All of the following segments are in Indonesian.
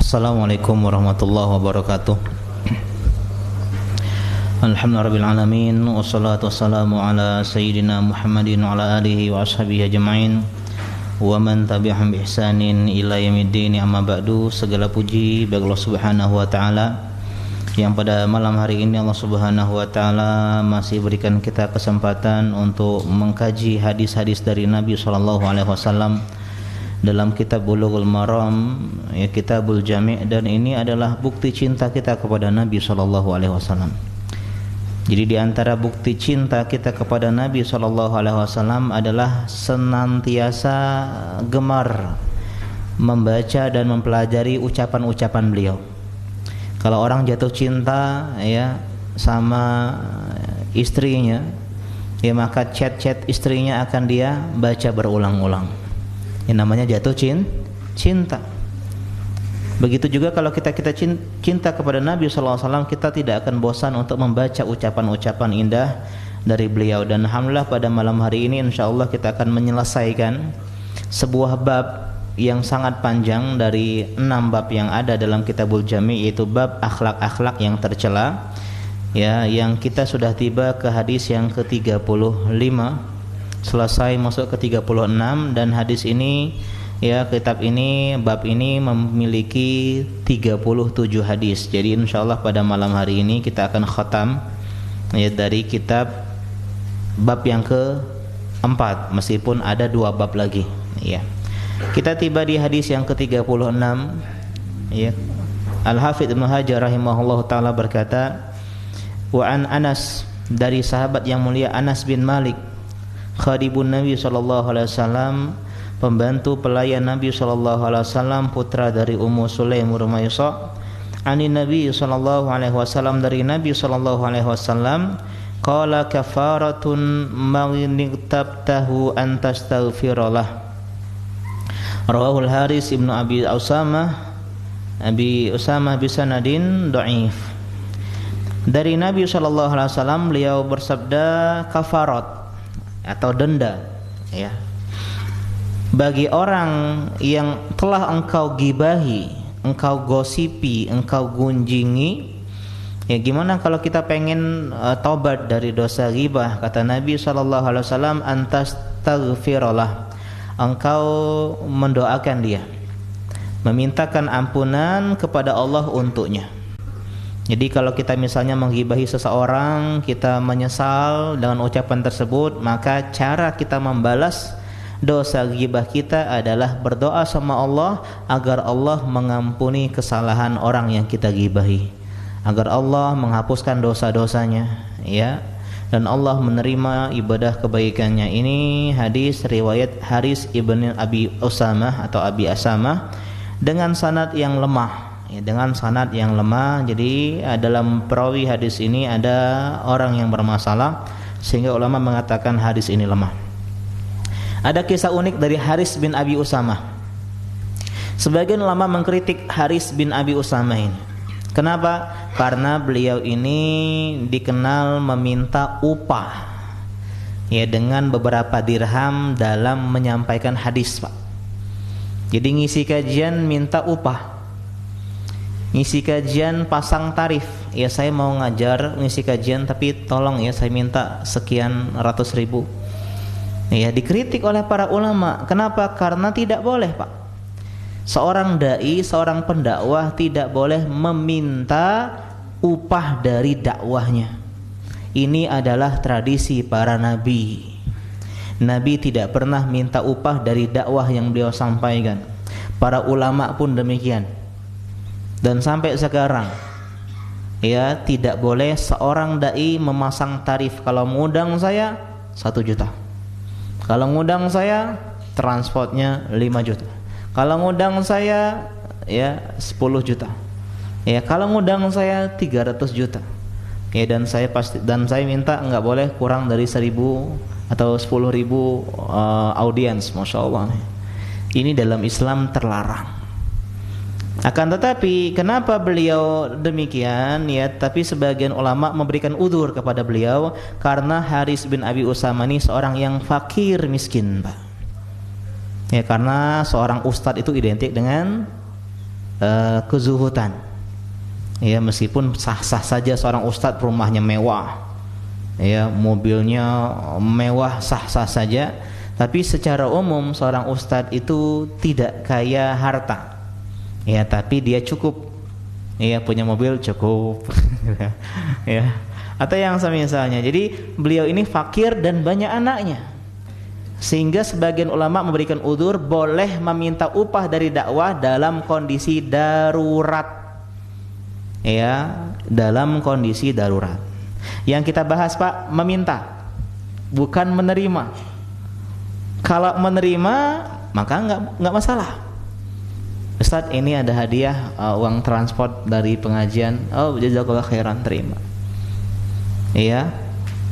Assalamualaikum warahmatullahi wabarakatuh. Alhamdulillahirrahmanirrahim. Wassalatu wassalamu ala sayyidina Muhammadin wa ala alihi wa ashabihi ajma'in wa man tabi'ahum bi ihsanin ila yaumiddin. Amma ba'du. Segala puji bagi Allah Subhanahu wa taala yang pada malam hari ini Allah Subhanahu wa taala masih berikan kita kesempatan untuk mengkaji hadis-hadis dari Nabi sallallahu alaihi wasallam dalam kitab Bulughul Maram, ya, Kitabul Jami', dan ini adalah bukti cinta kita kepada Nabi sallallahu alaihi wasallam. Jadi di antara bukti cinta kita kepada Nabi sallallahu alaihi wasallam adalah senantiasa gemar membaca dan mempelajari ucapan-ucapan beliau. Kalau orang jatuh cinta ya sama istrinya, ya maka chat-chat istrinya akan dia baca berulang-ulang. Yang namanya jatuh cinta. Begitu juga kalau kita cinta kepada Nabi SAW, kita tidak akan bosan untuk membaca ucapan-ucapan indah dari beliau. Dan alhamdulillah pada malam hari ini insyaallah kita akan menyelesaikan sebuah bab yang sangat panjang dari 6 bab yang ada dalam Kitabul Jami', yaitu bab akhlak-akhlak yang tercela. Ya, yang kita sudah tiba ke hadis yang ke-35. Selesai masuk ke 36, dan hadis ini, ya, kitab ini, bab ini memiliki 37 hadis. Jadi insyaallah pada malam hari ini kita akan khatam ya dari kitab bab yang ke-4, meskipun ada 2 bab lagi, ya. Kita tiba di hadis yang ke-36, ya. Al-Hafidz Ibnu Hajar rahimahullahu taala berkata, wa an Anas, dari sahabat yang mulia Anas bin Malik, khadibun Nabi sallallahu alaihi wasallam, pembantu pelayan Nabi sallallahu alaihi wasallam, putra dari Ummu Sulaim Rumaisa, ani Nabi sallallahu alaihi wasallam, dari Nabi sallallahu alaihi wasallam, qala kafaratun man iktabtahu an tastaghfirallah. Rawahul Haris ibnu Abi Usamah bisanadin dhaif. Dari Nabi sallallahu alaihi wasallam, beliau bersabda, kafarat atau denda, ya, bagi orang yang telah engkau gibahi, engkau gosipi, engkau gunjingi. Ya, gimana kalau kita pengen tobat dari dosa ghibah? Kata Nabi SAW, antastaghfirullah, engkau mendoakan dia, memintakan ampunan kepada Allah untuknya. Jadi kalau kita misalnya menggibahi seseorang, kita menyesal dengan ucapan tersebut, maka cara kita membalas dosa gibah kita adalah berdoa sama Allah agar Allah mengampuni kesalahan orang yang kita gibahi, agar Allah menghapuskan dosa-dosanya, ya, dan Allah menerima ibadah kebaikannya. Ini hadis riwayat Haris ibn Abi Usamah atau Abi Asamah dengan sanad yang lemah. Ya, dengan sanad yang lemah. Jadi dalam perawi hadis ini ada orang yang bermasalah, sehingga ulama mengatakan hadis ini lemah. Ada kisah unik dari Haris bin Abi Usamah. Sebagian ulama mengkritik Haris bin Abi Usamah ini. Kenapa? Karena beliau ini dikenal meminta upah, ya, dengan beberapa dirham dalam menyampaikan hadis, Pak. Jadi ngisi kajian minta upah, ngisi kajian pasang tarif, ya, saya mau ngajar ngisi kajian tapi tolong ya saya minta sekian ratus ribu. Ya, dikritik oleh para ulama. Kenapa? Karena tidak boleh, Pak. Seorang dai, seorang pendakwah tidak boleh meminta upah dari dakwahnya. Ini adalah tradisi para nabi. Nabi tidak pernah minta upah dari dakwah yang beliau sampaikan. Para ulama pun demikian. Dan sampai sekarang, ya, tidak boleh seorang dai memasang tarif. Kalau mengundang saya 1 juta, kalau mengundang saya transportnya 5 juta, kalau mengundang saya ya 10 juta, ya, kalau mengundang saya 300 juta, ya, dan saya minta nggak boleh kurang dari 1.000 atau 10.000 audiens. Masya Allah, ini dalam Islam terlarang. Akan tetapi kenapa beliau demikian, ya, tapi sebagian ulama memberikan udzur kepada beliau karena Haris bin Abi Usamah ini seorang yang fakir miskin, Pak. Ya, karena seorang ustadz itu identik dengan kezuhudan. Ya, meskipun sah-sah saja seorang ustadz rumahnya mewah, ya, mobilnya mewah, sah-sah saja, tapi secara umum seorang ustadz itu tidak kaya harta. Ya, tapi dia cukup. Ya, punya mobil cukup. Ya. Atau yang semisalnya. Jadi beliau ini fakir dan banyak anaknya. Sehingga sebagian ulama memberikan udzur boleh meminta upah dari dakwah dalam kondisi darurat. Ya, dalam kondisi darurat. Yang kita bahas, Pak, meminta, bukan menerima. Kalau menerima maka enggak masalah. Ustaz, ini ada hadiah uang transport dari pengajian. Oh, jazakallah khairan, terima. Iya.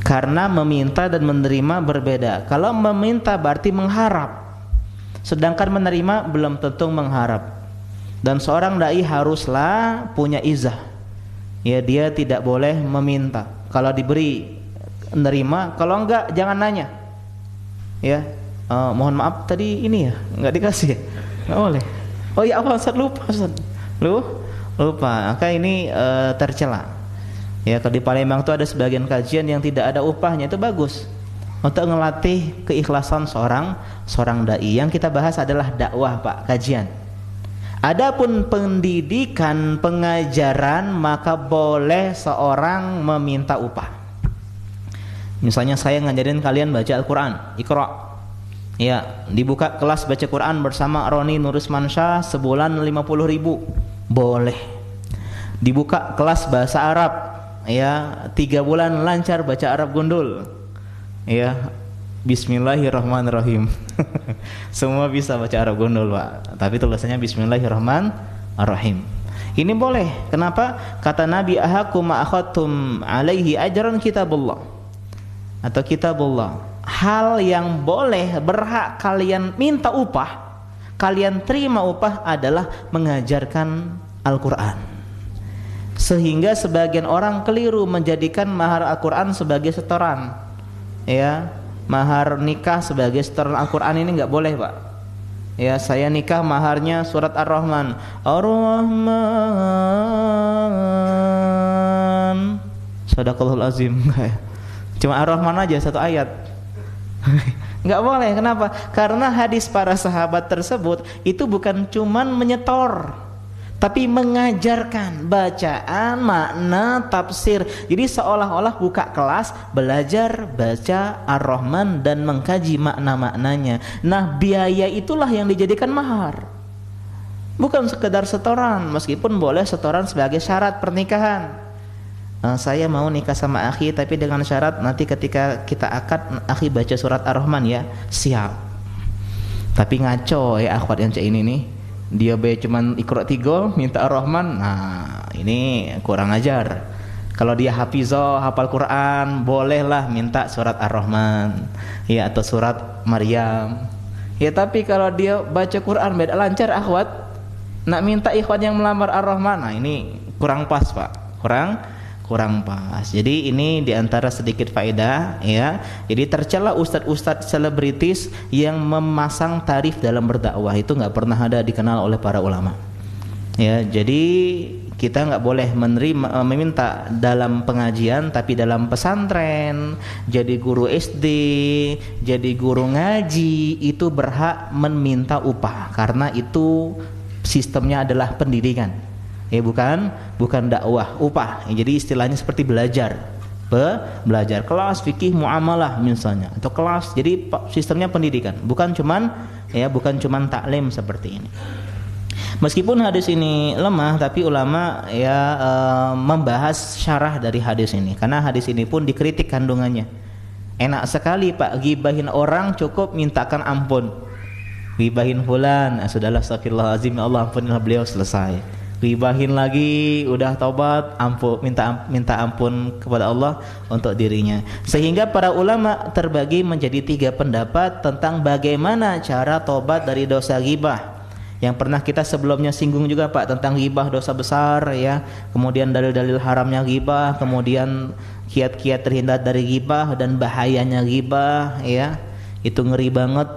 Karena meminta dan menerima berbeda. Kalau meminta berarti mengharap. Sedangkan menerima belum tentu mengharap. Dan seorang dai haruslah punya izah. Ya, dia tidak boleh meminta. Kalau diberi menerima, kalau enggak jangan nanya. Ya. Mohon maaf tadi ini ya, enggak dikasih ya. Enggak boleh. Oh ya Allah, Ustaz, lupa Ustaz. Lupa. Maka ini tercela. Ya, kalau di Palembang itu ada sebagian kajian yang tidak ada upahnya, itu bagus. Untuk ngelatih keikhlasan seorang dai. Yang kita bahas adalah dakwah, Pak, kajian. Adapun pendidikan, pengajaran, maka boleh seorang meminta upah. Misalnya saya ngajarin kalian baca Al-Qur'an, Iqra. Ya, dibuka kelas baca Quran bersama Roni Nurismansyah sebulan 50.000, boleh. Dibuka kelas bahasa Arab, ya, 3 bulan lancar baca Arab gundul, ya, Bismillahirrahmanirrahim. Semua bisa baca Arab gundul, Pak, tapi tulisannya Bismillahirrahmanirrahim. Ini boleh. Kenapa? Kata Nabi, ahakum ma'akhatum alaihi ajran kitabullah, atau kitabullah. Hal yang boleh, berhak kalian minta upah, kalian terima upah adalah mengajarkan Al-Quran. Sehingga sebagian orang keliru menjadikan mahar Al-Quran sebagai setoran. Ya, mahar nikah sebagai setoran Al-Quran ini nggak boleh, Pak. Ya, saya nikah maharnya surat Ar-Rahman. Ar-Rahman. Shadaqallahul azim. Cuma Ar-Rahman aja satu ayat. Nggak boleh. Kenapa? Karena hadis para sahabat tersebut itu bukan cuman menyetor, tapi mengajarkan bacaan, makna, tafsir. Jadi seolah-olah buka kelas belajar baca Ar-Rahman dan mengkaji makna-maknanya. Nah, biaya itulah yang dijadikan mahar, bukan sekedar setoran. Meskipun boleh setoran sebagai syarat pernikahan. Saya mau nikah sama akhi, tapi dengan syarat nanti ketika kita akad akhi baca surat Ar-Rahman, ya. Siap. Tapi ngaco ya akhwat yang cek ini nih. Dia baca cuman Iqra 3, minta Ar-Rahman. Nah, ini kurang ajar. Kalau dia hafizah, hafal Quran, bolehlah minta surat Ar-Rahman, ya, atau surat Maryam. Ya, tapi kalau dia baca Quran beda lancar akhwat, nak minta ikhwan yang melamar Ar-Rahman, nah ini kurang pas, Pak. Kurang pas. Jadi ini diantara sedikit faedah, ya. Jadi tercela ustadz-ustadz selebritis yang memasang tarif dalam berdakwah, itu nggak pernah ada dikenal oleh para ulama. Ya, jadi kita nggak boleh meminta dalam pengajian, tapi dalam pesantren, jadi guru SD, jadi guru ngaji, itu berhak meminta upah karena itu sistemnya adalah pendidikan. Ya, bukan dakwah, upah. Ya, jadi istilahnya seperti belajar kelas fikih muamalah misalnya, atau kelas. Jadi sistemnya pendidikan, bukan cuman taklim seperti ini. Meskipun hadis ini lemah, tapi ulama membahas syarah dari hadis ini, karena hadis ini pun dikritik kandungannya. Enak sekali, Pak, gibahin orang cukup mintakan ampun. Gibahin fulan, sudahlah, astagfirullahalazim, Allah ampunilah beliau, selesai. Ribahin lagi, udah taubat, minta ampun kepada Allah untuk dirinya. Sehingga para ulama terbagi menjadi 3 pendapat tentang bagaimana cara taubat dari dosa ghibah. Yang pernah kita sebelumnya singgung juga, Pak, tentang ghibah dosa besar, ya. Kemudian dalil-dalil haramnya ghibah, kemudian kiat-kiat terhindar dari ghibah dan bahayanya ghibah, ya. Itu ngeri banget.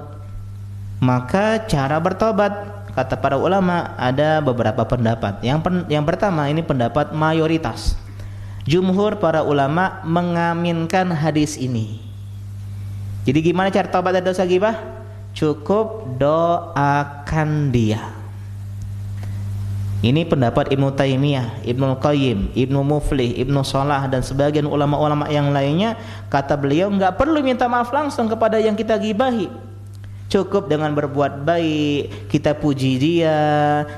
Maka cara bertobat, kata para ulama ada beberapa pendapat. Yang pertama, ini pendapat mayoritas. Jumhur para ulama mengaminkan hadis ini. Jadi gimana cara taubat dari dosa ghibah? Cukup doakan dia. Ini pendapat Ibnu Taimiyah, Ibnu Qayyim, Ibnu Muflih, Ibnu Shalah dan sebagian ulama-ulama yang lainnya. Kata beliau, enggak perlu minta maaf langsung kepada yang kita gibahi. Cukup dengan berbuat baik, kita puji dia,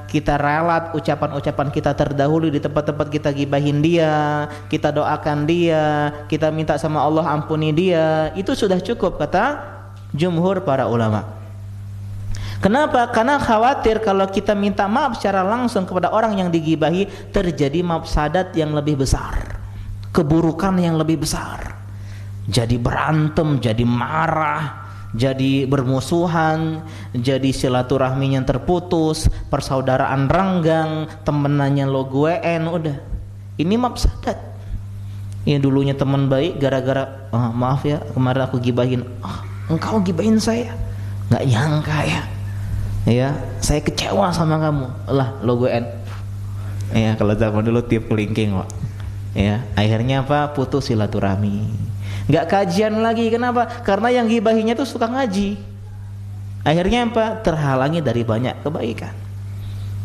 kita ralat ucapan-ucapan kita terdahulu di tempat-tempat kita gibahin dia, kita doakan dia, kita minta sama Allah ampuni dia. Itu sudah cukup kata jumhur para ulama. Kenapa? Karena khawatir kalau kita minta maaf secara langsung kepada orang yang digibahi, terjadi mafsadat yang lebih besar, keburukan yang lebih besar. Jadi berantem, jadi marah, jadi bermusuhan, jadi silaturahminya terputus, persaudaraan renggang, temenannya lo gueen, udah. Ini mafsadat. Yang dulunya teman baik, gara-gara maaf ya kemarin aku gibahin, engkau gibahin saya, nggak nyangka ya, saya kecewa sama kamu, lah lo gueen. Ya kalau zaman dulu tiup kelingking, Pak. Ya akhirnya apa? Putus silaturahmi. Nggak kajian lagi. Kenapa? Karena yang gibahinya itu suka ngaji. Akhirnya apa? Terhalangi dari banyak kebaikan.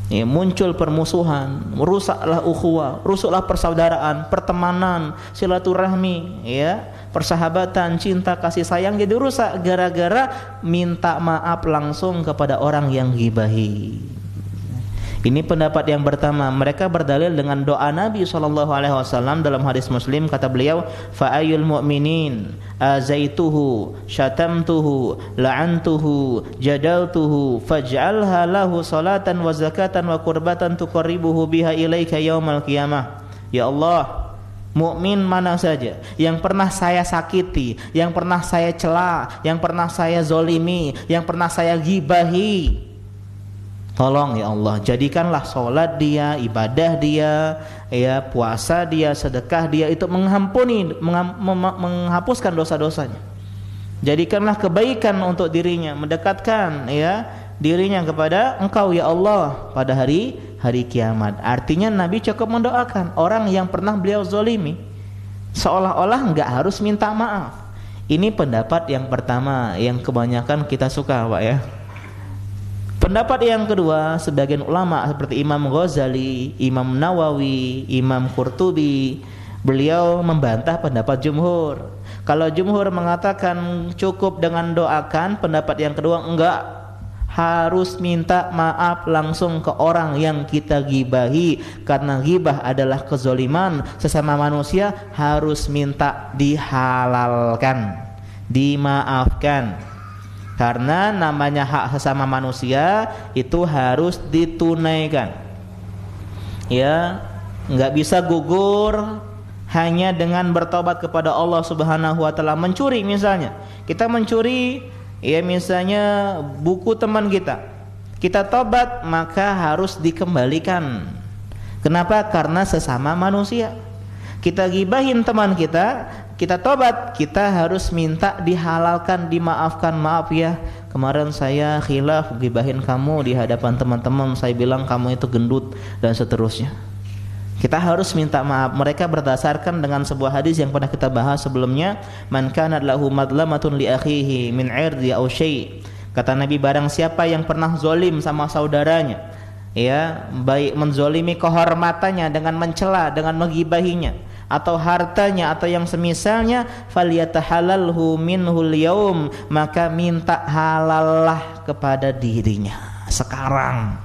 Ya, muncul permusuhan, rusaklah ukhuwah, rusaklah persaudaraan, pertemanan, silaturahmi, ya, persahabatan, cinta, kasih sayang jadi rusak gara-gara minta maaf langsung kepada orang yang gibahi. Ini pendapat yang pertama. Mereka berdalil dengan doa Nabi SAW dalam hadis Muslim. Kata beliau, fa'ayul mu'minin azaituhu syatamtuhu la'antuhu jadaltuhu faj'alha lahu salatan wa zakatan wa qurbatan tuqarribuhu biha ilaika yaumal qiyamah. Ya Allah, mukmin mana saja yang pernah saya sakiti, yang pernah saya cela, yang pernah saya zolimi, yang pernah saya gibahi, tolong ya Allah, jadikanlah sholat dia, ibadah dia, ya, puasa dia, sedekah dia itu menghapuskan dosa-dosanya. Jadikanlah kebaikan untuk dirinya, mendekatkan ya dirinya kepada Engkau ya Allah pada hari kiamat. Artinya Nabi cukup mendoakan orang yang pernah beliau zolimi, seolah-olah enggak harus minta maaf. Ini pendapat yang pertama yang kebanyakan kita suka, Pak ya. Pendapat yang kedua, sebagian ulama seperti Imam Ghazali, Imam Nawawi, Imam Qurtubi, beliau membantah pendapat jumhur. Kalau jumhur mengatakan cukup dengan doakan, pendapat yang kedua enggak, harus minta maaf langsung ke orang yang kita gibahi. Karena ghibah adalah kezoliman sesama manusia, harus minta dihalalkan, dimaafkan. Karena namanya hak sesama manusia itu harus ditunaikan. Ya, nggak bisa gugur hanya dengan bertobat kepada Allah Subhanahu wa taala. Mencuri misalnya, kita mencuri, ya misalnya buku teman kita, kita tobat maka harus dikembalikan. Kenapa? Karena sesama manusia. Kita gibahin teman kita, kita tobat, kita harus minta dihalalkan, dimaafkan. Maaf ya, kemarin saya khilaf gibahin kamu di hadapan teman-teman, saya bilang kamu itu gendut dan seterusnya. Kita harus minta maaf. Mereka berdasarkan dengan sebuah hadis yang pernah kita bahas sebelumnya, man kana lahu madlamatun li akhihi min 'irdi aw syai'. Kata Nabi, barang siapa yang pernah zalim sama saudaranya, ya, baik menzolimi kehormatannya dengan mencela, dengan menggibahinya, atau hartanya atau yang semisalnya, falyatahalalhu minhul yaum, maka minta halallah kepada dirinya sekarang,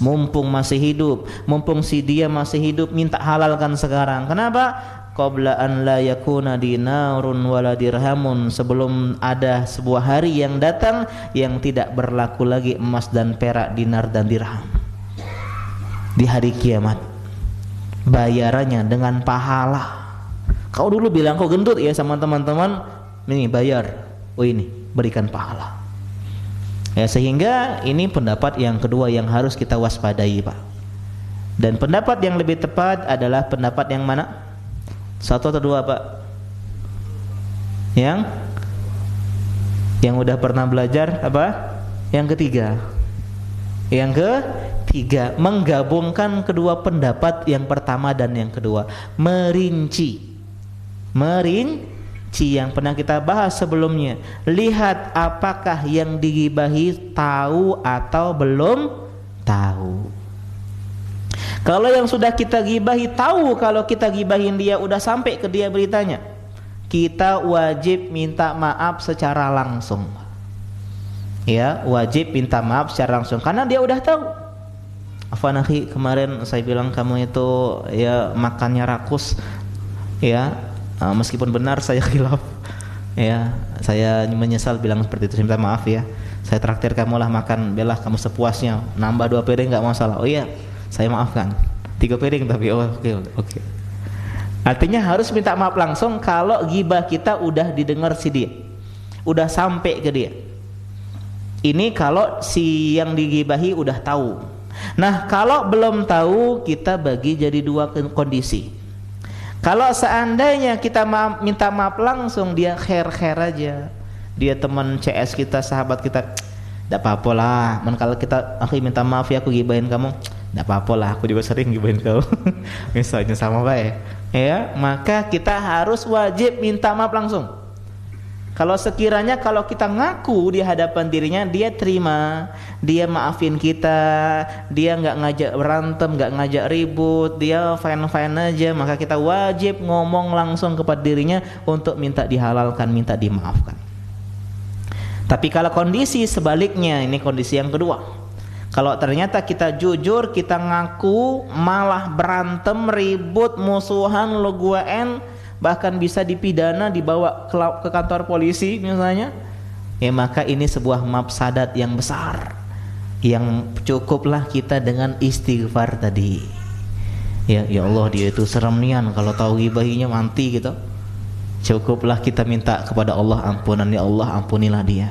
mumpung masih hidup, mumpung si dia masih hidup, minta halalkan sekarang. Kenapa? Qabla an la yakuna dinarun wala dirhamun, sebelum ada sebuah hari yang datang yang tidak berlaku lagi emas dan perak, dinar dan dirham. Di hari kiamat bayarannya dengan pahala. Kau dulu bilang kau gendut ya sama teman-teman, ini bayar, oh ini berikan pahala. Ya, sehingga ini pendapat yang kedua yang harus kita waspadai, Pak. Dan pendapat yang lebih tepat adalah pendapat yang mana? Satu atau dua, Pak? Yang udah pernah belajar apa? Yang ketiga. Yang ketiga, menggabungkan kedua pendapat yang pertama dan yang kedua, merinci yang pernah kita bahas sebelumnya. Lihat apakah yang digibahi tahu atau belum tahu. Kalau yang sudah kita gibahi tahu kalau kita gibahin dia, udah sampai ke dia beritanya, kita wajib minta maaf secara langsung. Ya, wajib minta maaf secara langsung karena dia udah tahu. Afwan akhi, kemarin saya bilang kamu itu ya makannya rakus. Ya, meskipun benar saya khilaf. Ya, saya menyesal bilang seperti itu. Saya minta maaf ya. Saya traktir kamu lah makan, belah kamu sepuasnya. Nambah 2 piring enggak masalah. Oh iya, saya maafkan. 3 piring tapi oke. Artinya harus minta maaf langsung kalau gibah kita udah didengar si dia, udah sampai ke dia. Ini kalau si yang digibahi udah tahu. Nah, kalau belum tahu, kita bagi jadi 2 kondisi. Kalau seandainya kita minta maaf langsung, dia khair-khair aja, dia teman CS kita, sahabat kita, tidak apa-apa lah. Kalau kita, aku minta maaf ya aku gibahin kamu, tidak apa-apa lah, aku juga sering gibahin kau. Misalnya sama baik, ya, maka kita harus wajib minta maaf langsung. Kalau sekiranya kalau kita ngaku di hadapan dirinya, dia terima, dia maafin kita, dia nggak ngajak berantem, nggak ngajak ribut, dia fine-fine aja, maka kita wajib ngomong langsung kepada dirinya untuk minta dihalalkan, minta dimaafkan. Tapi kalau kondisi sebaliknya, ini kondisi yang kedua. Kalau ternyata kita jujur, kita ngaku, malah berantem, ribut, musuhan, loguan, bahkan bisa dipidana, dibawa ke kantor polisi misalnya, ya maka ini sebuah mafsadat yang besar, yang cukuplah kita dengan istighfar tadi. Ya Allah, dia itu serem nian, kalau tahu gibahinya mati gitu. Cukuplah kita minta kepada Allah ampunan, ya Allah ampunilah dia.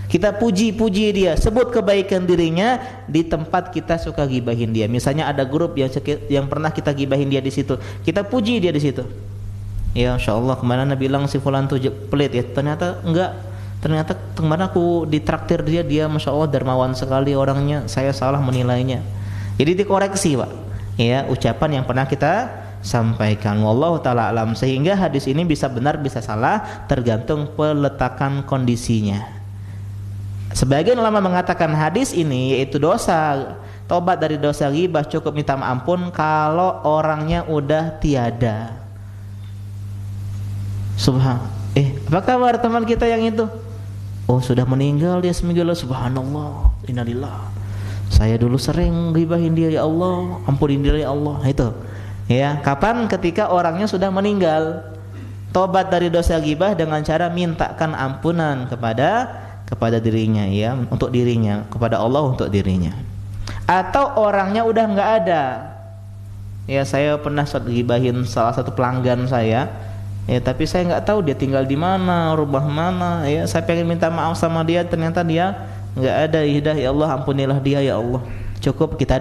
Kita puji dia, sebut kebaikan dirinya di tempat kita suka gibahin dia. Misalnya ada grup yang pernah kita gibahin dia di situ, kita puji dia di situ. Ya Insya Allah, kemarin Anda bilang si fulan tuh pelit ya, ternyata enggak. Ternyata kemarin aku ditraktir dia Masya Allah dermawan sekali orangnya, saya salah menilainya. Jadi dikoreksi Pak, ya ucapan yang pernah kita sampaikan. Wallahu ta'ala alam. Sehingga hadis ini bisa benar bisa salah, tergantung peletakan kondisinya. Sebagian ulama mengatakan hadis ini yaitu dosa, tobat dari dosa ghibah cukup minta ampun kalau orangnya udah tiada. Apa kabar teman kita yang itu? Oh sudah meninggal dia seminggu lalu. Subhanallah, innalillah. Saya dulu sering ghibahin dia, ya Allah ampunin dia ya Allah. Itu ya, kapan? Ketika orangnya sudah meninggal. Tobat dari dosa ghibah dengan cara mintakan ampunan kepada dirinya, ya, untuk dirinya, kepada Allah untuk dirinya. Atau orangnya udah nggak ada. Ya, saya pernah ghibahin salah satu pelanggan saya. Ya, tapi saya nggak tahu dia tinggal di mana, rumah mana. Ya, saya pengen minta maaf sama dia, ternyata dia nggak ada. Ya Allah ampunilah dia ya Allah. Cukup kita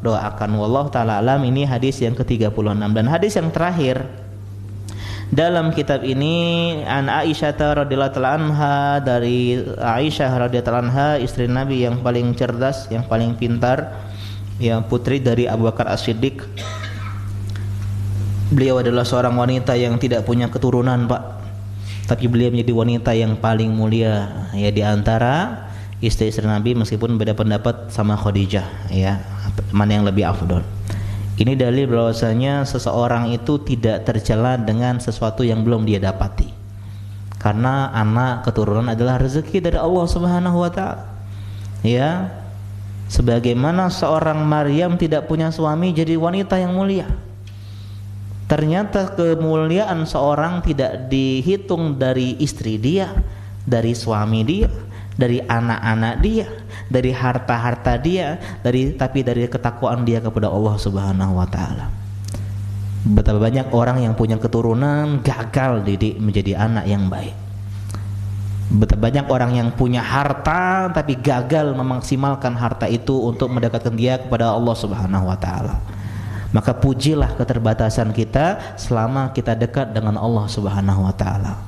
doakan. Wallahu ta'ala alam. Ini hadis yang ke-36. Dan hadis yang terakhir dalam kitab ini, an Aisyah radhiyallahu anha, dari Aisyah radhiyallahu anha, istri Nabi yang paling cerdas, yang paling pintar, yang putri dari Abu Bakar As-Siddiq. Beliau adalah seorang wanita yang tidak punya keturunan Pak, tapi beliau menjadi wanita yang paling mulia ya di antara istri-istri Nabi, meskipun beda pendapat sama Khadijah, ya mana yang lebih afdol. Ini dalil bahwasanya seseorang itu tidak tercela dengan sesuatu yang belum dia dapati, karena anak keturunan adalah rezeki dari Allah Subhanahu wa taala. Ya, sebagaimana seorang Maryam tidak punya suami jadi wanita yang mulia. Ternyata kemuliaan seorang tidak dihitung dari istri dia, dari suami dia, dari anak-anak dia, dari harta-harta dia, tapi dari ketakwaan dia kepada Allah Subhanahu wa taala. Betapa banyak orang yang punya keturunan gagal didik menjadi anak yang baik. Betapa banyak orang yang punya harta tapi gagal memaksimalkan harta itu untuk mendekatkan dia kepada Allah Subhanahu wa taala. Maka pujilah keterbatasan kita selama kita dekat dengan Allah Subhanahu wa taala.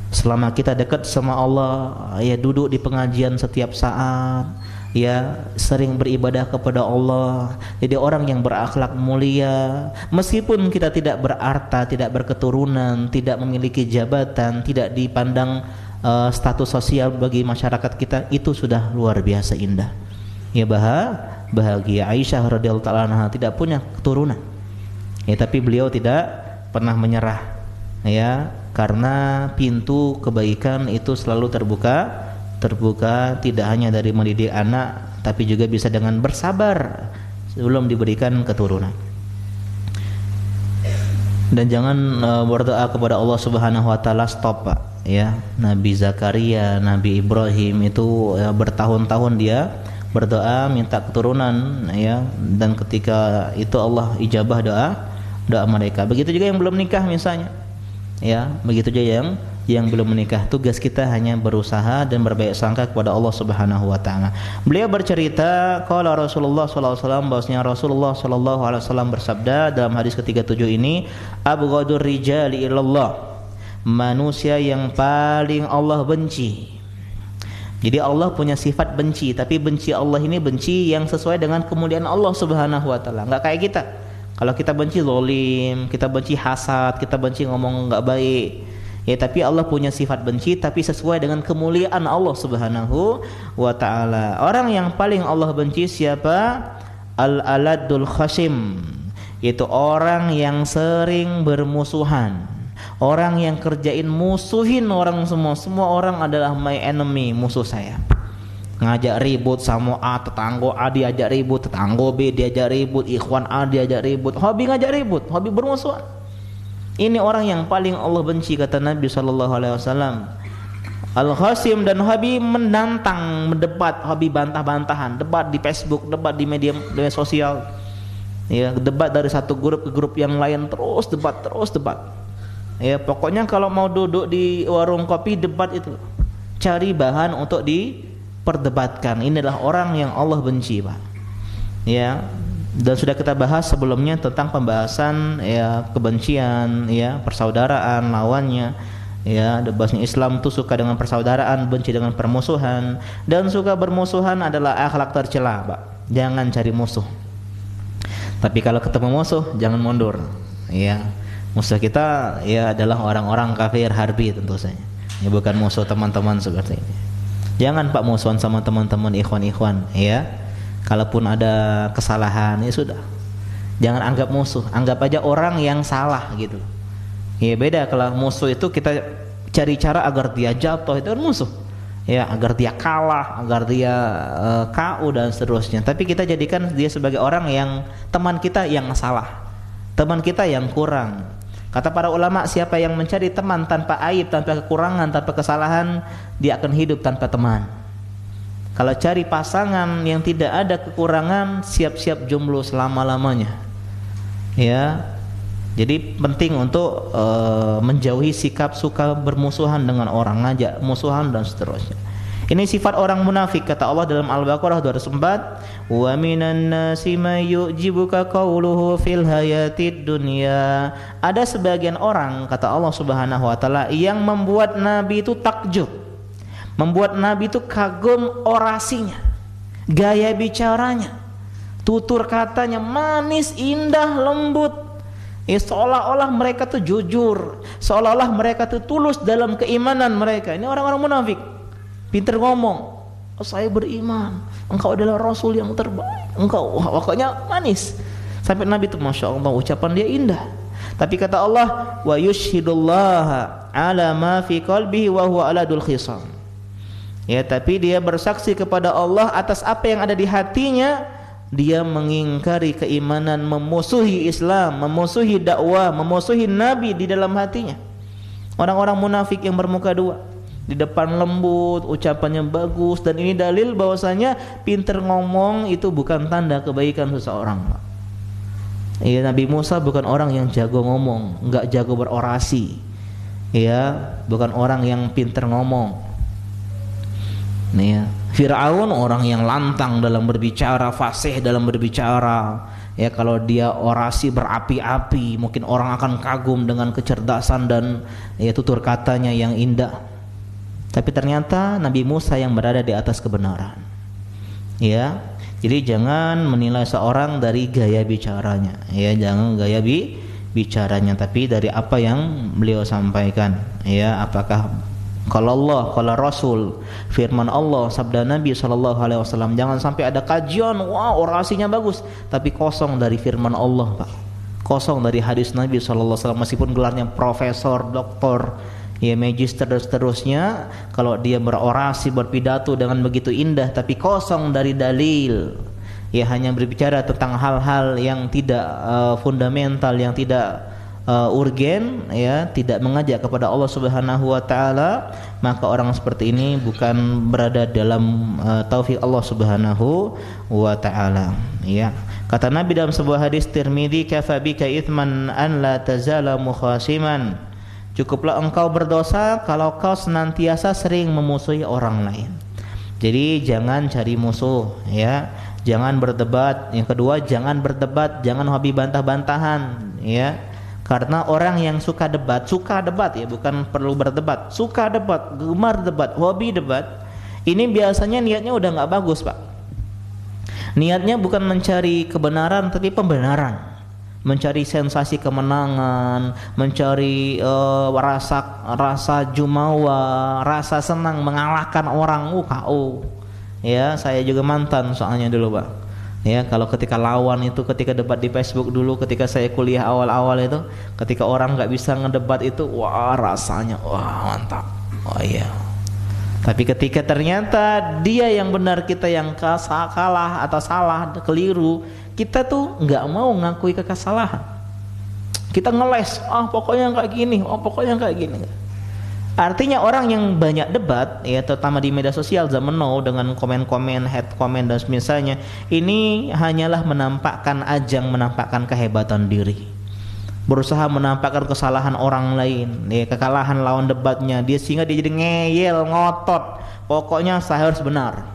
Selama kita dekat sama Allah, ya duduk di pengajian setiap saat, ya sering beribadah kepada Allah, jadi orang yang berakhlak mulia. Meskipun kita tidak berarta, tidak berketurunan, tidak memiliki jabatan, tidak dipandang status sosial bagi masyarakat kita, itu sudah luar biasa indah. Ya bahagia. Aisyah radhiyallahu taala anha tidak punya keturunan. Ya, tapi beliau tidak pernah menyerah. Ya, karena pintu kebaikan itu selalu terbuka tidak hanya dari mendidik anak, tapi juga bisa dengan bersabar sebelum diberikan keturunan. Dan jangan berdoa kepada Allah Subhanahu wa taala stop, Pak. Ya, Nabi Zakaria, Nabi Ibrahim itu ya, bertahun-tahun dia berdoa minta keturunan, ya, dan ketika itu Allah ijabah doa mereka. Begitu juga yang belum nikah misalnya, ya, begitu juga yang belum menikah. Tugas kita hanya berusaha dan berbaik sangka kepada Allah Subhanahu wa taala. Beliau bercerita qala Rasulullah sallallahu alaihi wasallam, bahwasanya Rasulullah sallallahu alaihi wasallam bersabda dalam hadis ke-37 ini, abghadur rijali ilallah, manusia yang paling Allah benci. Jadi Allah punya sifat benci, tapi benci Allah ini benci yang sesuai dengan kemuliaan Allah Subhanahu wa taala. Enggak kayak kita. Kalau kita benci zalim, kita benci hasad, kita benci ngomong enggak baik. Ya, tapi Allah punya sifat benci tapi sesuai dengan kemuliaan Allah Subhanahu wa taala. Orang yang paling Allah benci siapa? Al-aladul khasim. Yaitu orang yang sering bermusuhan. Orang yang kerjain musuhin orang semua. Semua orang adalah my enemy, musuh saya. Ngajak ribut sama A, tetangga A diajak ribut, tetangga B diajak ribut, ikhwan A diajak ribut, hobi ngajak ribut, hobi bermusuhan. Ini orang yang paling Allah benci, kata Nabi sallallahu alaihi wasallam. Al-Khasim, dan hobi menantang, mendebat, hobi bantah-bantahan, debat di Facebook, debat di media sosial. Ya, debat dari satu grup ke grup yang lain, terus debat. Ya, pokoknya kalau mau duduk di warung kopi debat itu, cari bahan untuk diperdebatkan. Inilah orang yang Allah benci, Pak. Ya, dan sudah kita bahas sebelumnya tentang pembahasan ya kebencian, ya persaudaraan lawannya. Ya, bahasanya Islam itu suka dengan persaudaraan, benci dengan permusuhan, dan suka bermusuhan adalah akhlak tercela, Pak. Jangan cari musuh. Tapi kalau ketemu musuh jangan mundur. Ya. Musuh kita ya adalah orang-orang kafir harbi tentu saja. Ya, bukan musuh teman-teman seperti ini. Jangan Pak musuhan sama teman-teman ikhwan-ikhwan, ya. Kalaupun ada kesalahan ya sudah. Jangan anggap musuh, anggap aja orang yang salah gitu. Ya beda kalau musuh itu kita cari cara agar dia jatuh, itu kan musuh. Ya, agar dia kalah, agar dia KO dan seterusnya. Tapi kita jadikan dia sebagai orang yang teman kita yang salah. Teman kita yang kurang. Kata para ulama, siapa yang mencari teman tanpa aib, tanpa kekurangan, tanpa kesalahan, dia akan hidup tanpa teman. Kalau cari pasangan yang tidak ada kekurangan, siap-siap jomblo selama-lamanya. Ya. Jadi penting untuk menjauhi sikap suka bermusuhan dengan orang, ngajak musuhan dan seterusnya. Ini sifat orang munafik, kata Allah dalam Al-Baqarah 204, wa minan nasi may yu'jibuka qawluhu fil hayatid dunya. Ada sebagian orang, kata Allah Subhanahu wa taala, yang membuat Nabi itu takjub, membuat Nabi itu kagum orasinya, gaya bicaranya, tutur katanya manis, indah, lembut. Seolah-olah mereka tuh jujur, seolah-olah mereka tuh tulus dalam keimanan mereka. Ini orang-orang munafik. Pinter ngomong, oh, saya beriman, engkau adalah Rasul yang terbaik, engkau, pokoknya manis. Sampai Nabi itu Masya Allah, ucapan dia indah. Tapi kata Allah, wa yushhidullaha ala ma fi qalbihi wa huwa aladul khisam. Ya, tapi dia bersaksi kepada Allah atas apa yang ada di hatinya. Dia mengingkari keimanan, memusuhi Islam, memusuhi dakwah, memusuhi Nabi di dalam hatinya. Orang-orang munafik yang bermuka dua. Di depan lembut, ucapannya bagus, dan ini dalil bahwasanya pinter ngomong itu bukan tanda kebaikan seseorang. Ya, Nabi Musa bukan orang yang jago ngomong, enggak jago berorasi. Ya, bukan orang yang pinter ngomong. Nih ya, Fir'aun orang yang lantang dalam berbicara, fasih dalam berbicara. Ya, kalau dia orasi berapi-api, mungkin orang akan kagum dengan kecerdasan dan ya tutur katanya yang indah. Tapi ternyata Nabi Musa yang berada di atas kebenaran. Ya. Jadi jangan menilai seorang dari gaya bicaranya, ya, jangan gaya bicaranya, tapi dari apa yang beliau sampaikan, ya, apakah kalau Allah, kalau Rasul, firman Allah, sabda Nabi SAW. Jangan sampai ada kajian, wah orasinya bagus, tapi kosong dari firman Allah, Pak. Kosong dari hadis Nabi SAW, meskipun gelarnya profesor, doktor, ya, magister dan seterusnya. Kalau dia berorasi, berpidato dengan begitu indah, tapi kosong dari dalil, ya, hanya berbicara tentang hal-hal yang tidak fundamental, yang tidak urgen, ya, tidak mengajak kepada Allah Subhanahu wa taala, maka orang seperti ini bukan berada dalam taufik Allah Subhanahu wa taala, ya. Kata Nabi dalam sebuah hadis Tirmidzi, "Kafa bika itsman an la tazala mukhasiman." Cukuplah engkau berdosa kalau kau senantiasa sering memusuhi orang lain. Jadi jangan cari musuh, ya. Jangan berdebat. Yang kedua, jangan berdebat, jangan hobi bantah-bantahan, ya. Karena orang yang suka debat ya, bukan perlu berdebat, suka debat, gemar debat, hobi debat, ini biasanya niatnya udah nggak bagus, Pak. Niatnya bukan mencari kebenaran, tapi pembenaran, mencari sensasi kemenangan, mencari rasa jumawa, rasa senang mengalahkan orang. KO. Ya, saya juga mantan soalnya dulu, Pak. Ya, kalau ketika lawan itu, ketika debat di Facebook dulu, ketika saya kuliah awal-awal itu, ketika orang nggak bisa ngedebat itu, wah rasanya, wah mantap, oh iya. Tapi ketika ternyata dia yang benar, kita yang kalah atau salah, keliru, kita tuh nggak mau ngakui kesalahan. Kita ngeles, pokoknya kayak gini, pokoknya kayak gini. Artinya orang yang banyak debat, ya, terutama di media sosial zaman now dengan komen-komen, hate comment dan misalnya, ini hanyalah menampakkan kehebatan diri, berusaha menampakkan kesalahan orang lain, ya, kekalahan lawan debatnya dia, sehingga dia jadi ngeyel, ngotot. Pokoknya saya harus benar,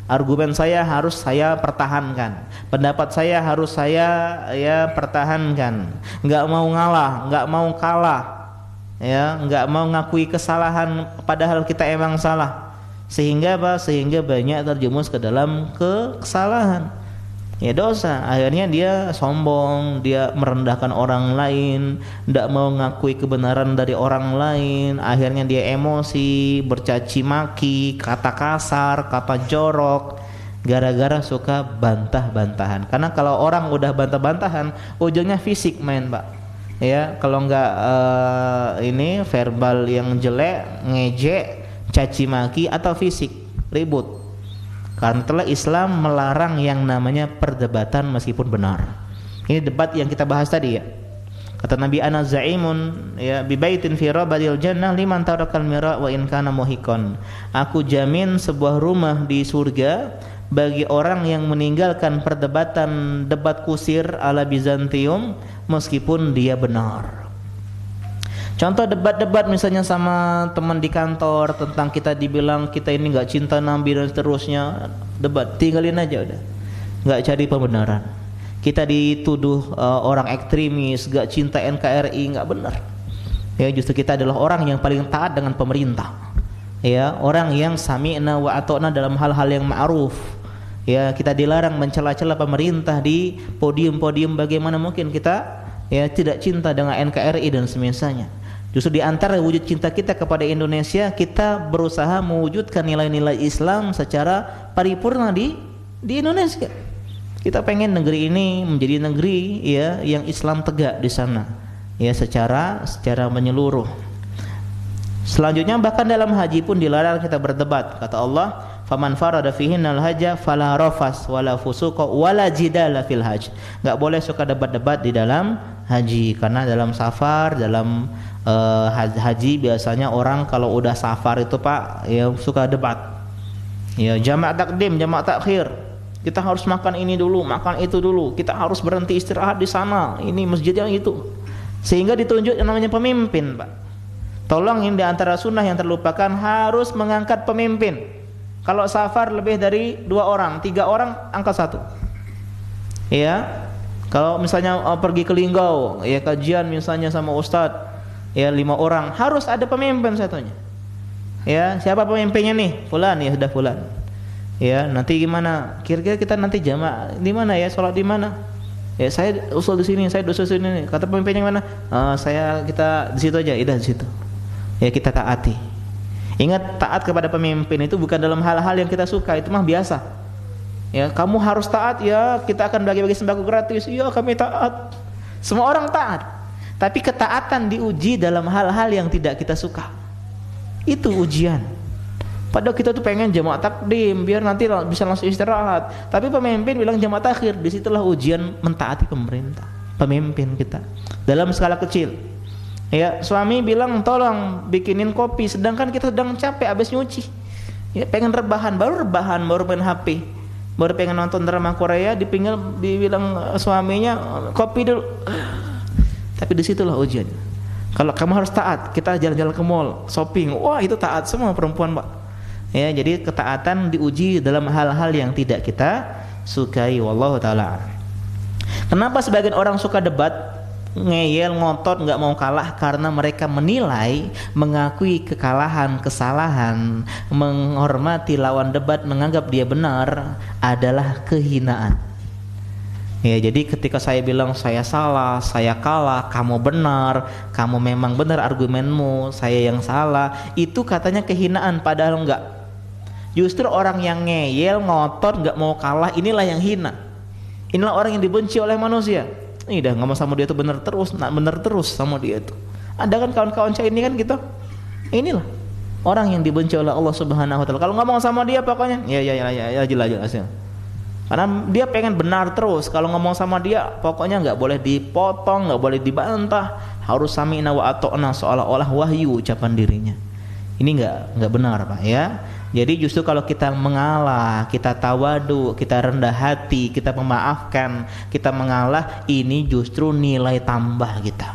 argumen saya harus saya pertahankan, pendapat saya harus saya, ya, pertahankan, nggak mau ngalah, nggak mau kalah, ya, nggak mau ngakui kesalahan padahal kita emang salah. Sehingga apa? Sehingga banyak terjerumus ke dalam kesalahan, ya, dosa. Akhirnya dia sombong, dia merendahkan orang lain, tidak mau ngakui kebenaran dari orang lain. Akhirnya dia emosi, bercaci maki, kata kasar, kata jorok, gara-gara suka bantah-bantahan. Karena kalau orang udah bantah-bantahan, ujungnya fisik main, Pak. Ya, kalau enggak ini verbal yang jelek, ngejek, caci maki, atau fisik, ribut. Karena telah Islam melarang yang namanya perdebatan meskipun benar. Ini debat yang kita bahas tadi, ya. Kata Nabi, ana za'imun, ya, bi baitin fi rabadil jannah liman tarakal mira wa in kana muhiqan. Aku jamin sebuah rumah di surga bagi orang yang meninggalkan perdebatan, debat kusir ala Bizantium, meskipun dia benar. Contoh debat-debat misalnya sama teman di kantor tentang kita dibilang kita ini nggak cinta Nabi dan seterusnya, debat, tinggalin aja udah, nggak cari pembenaran. Kita dituduh orang ekstremis, nggak cinta NKRI, nggak benar. Ya, justru kita adalah orang yang paling taat dengan pemerintah. Ya, orang yang sami'na wa ata'na dalam hal-hal yang ma'ruf. Ya, kita dilarang mencela-cela pemerintah di podium-podium. Bagaimana mungkin kita, ya, tidak cinta dengan NKRI dan semisalnya. Justru di antara wujud cinta kita kepada Indonesia, kita berusaha mewujudkan nilai-nilai Islam secara paripurna di Indonesia. Kita pengen negeri ini menjadi negeri, ya, yang Islam tegak di sana, ya, secara menyeluruh. Selanjutnya bahkan dalam haji pun dilarang kita berdebat. Kata Allah, faman farada fihinnal hajja fala rafas wala fusuqa wala jidala fil hajj. Enggak boleh suka debat-debat di dalam haji, karena dalam safar, dalam haji biasanya orang kalau udah safar itu, Pak, ya, suka debat. Ya, jamak takdim, jamak takhir. Kita harus makan ini dulu, makan itu dulu. Kita harus berhenti istirahat di sana. Ini masjidnya itu. Sehingga ditunjuk yang namanya pemimpin, Pak. Tolong, ini di antara sunnah yang terlupakan, harus mengangkat pemimpin. Kalau safar lebih dari 2 orang, 3 orang, angkat 1. Ya, kalau misalnya pergi ke Linggau, ya, kajian misalnya sama ustadz, ya, 5 orang, harus ada pemimpin satunya. Ya, siapa pemimpinnya nih? Fulan, ya sudah fulan. Ya, nanti gimana? Kira-kira kita nanti jamaah di mana ya? Salat di mana? Ya, saya usul di sini, saya usul di sini. Kata pemimpinnya mana? Kita di situ aja, di situ. Ya, kita taati. Ingat, taat kepada pemimpin itu bukan dalam hal-hal yang kita suka, itu mah biasa. Ya, kamu harus taat ya, kita akan bagi-bagi sembako gratis. Iya, kami taat. Semua orang taat. Tapi ketaatan diuji dalam hal-hal yang tidak kita suka. Itu ujian. Padahal kita tuh pengen jamaah takdim biar nanti bisa langsung istirahat. Tapi pemimpin bilang jamaah takhir. Disitulah ujian mentaati pemerintah, pemimpin kita dalam skala kecil. Ya, suami bilang tolong bikinin kopi, sedangkan kita sedang capek habis nyuci. Ya, pengen rebahan, baru main HP, baru pengen nonton drama Korea, dibilang suaminya kopi dulu. Tapi disitulah ujian. Kalau kamu harus taat, kita jalan-jalan ke mall, shopping, wah itu taat semua perempuan, Pak. Ya, jadi ketaatan diuji dalam hal-hal yang tidak kita sukai. Wallahu taala. Kenapa sebagian orang suka debat, ngeyel, ngotot, nggak mau kalah? Karena mereka menilai, mengakui kekalahan, kesalahan, menghormati lawan debat, menganggap dia benar adalah kehinaan. Ya, jadi ketika saya bilang saya salah, saya kalah, kamu benar, kamu memang benar argumenmu, saya yang salah, itu katanya kehinaan, padahal enggak. Justru orang yang ngeyel, ngotot, nggak mau kalah, inilah yang hina. Inilah orang yang dibenci oleh manusia. Ini dah ngomong sama dia itu benar terus sama dia itu. Ada kan kawan-kawan saya ini kan gitu. Inilah orang yang dibenci oleh Allah Subhanahu wa taala. Kalau ngomong sama dia pokoknya ya jelas. Karena dia pengen benar terus. Kalau ngomong sama dia pokoknya nggak boleh dipotong, nggak boleh dibantah, harus sami'na wa ata'na, seolah-olah wahyu ucapan dirinya. Ini nggak benar, Pak, ya. Jadi justru kalau kita mengalah, kita tawadu, kita rendah hati, kita memaafkan, kita mengalah, ini justru nilai tambah kita.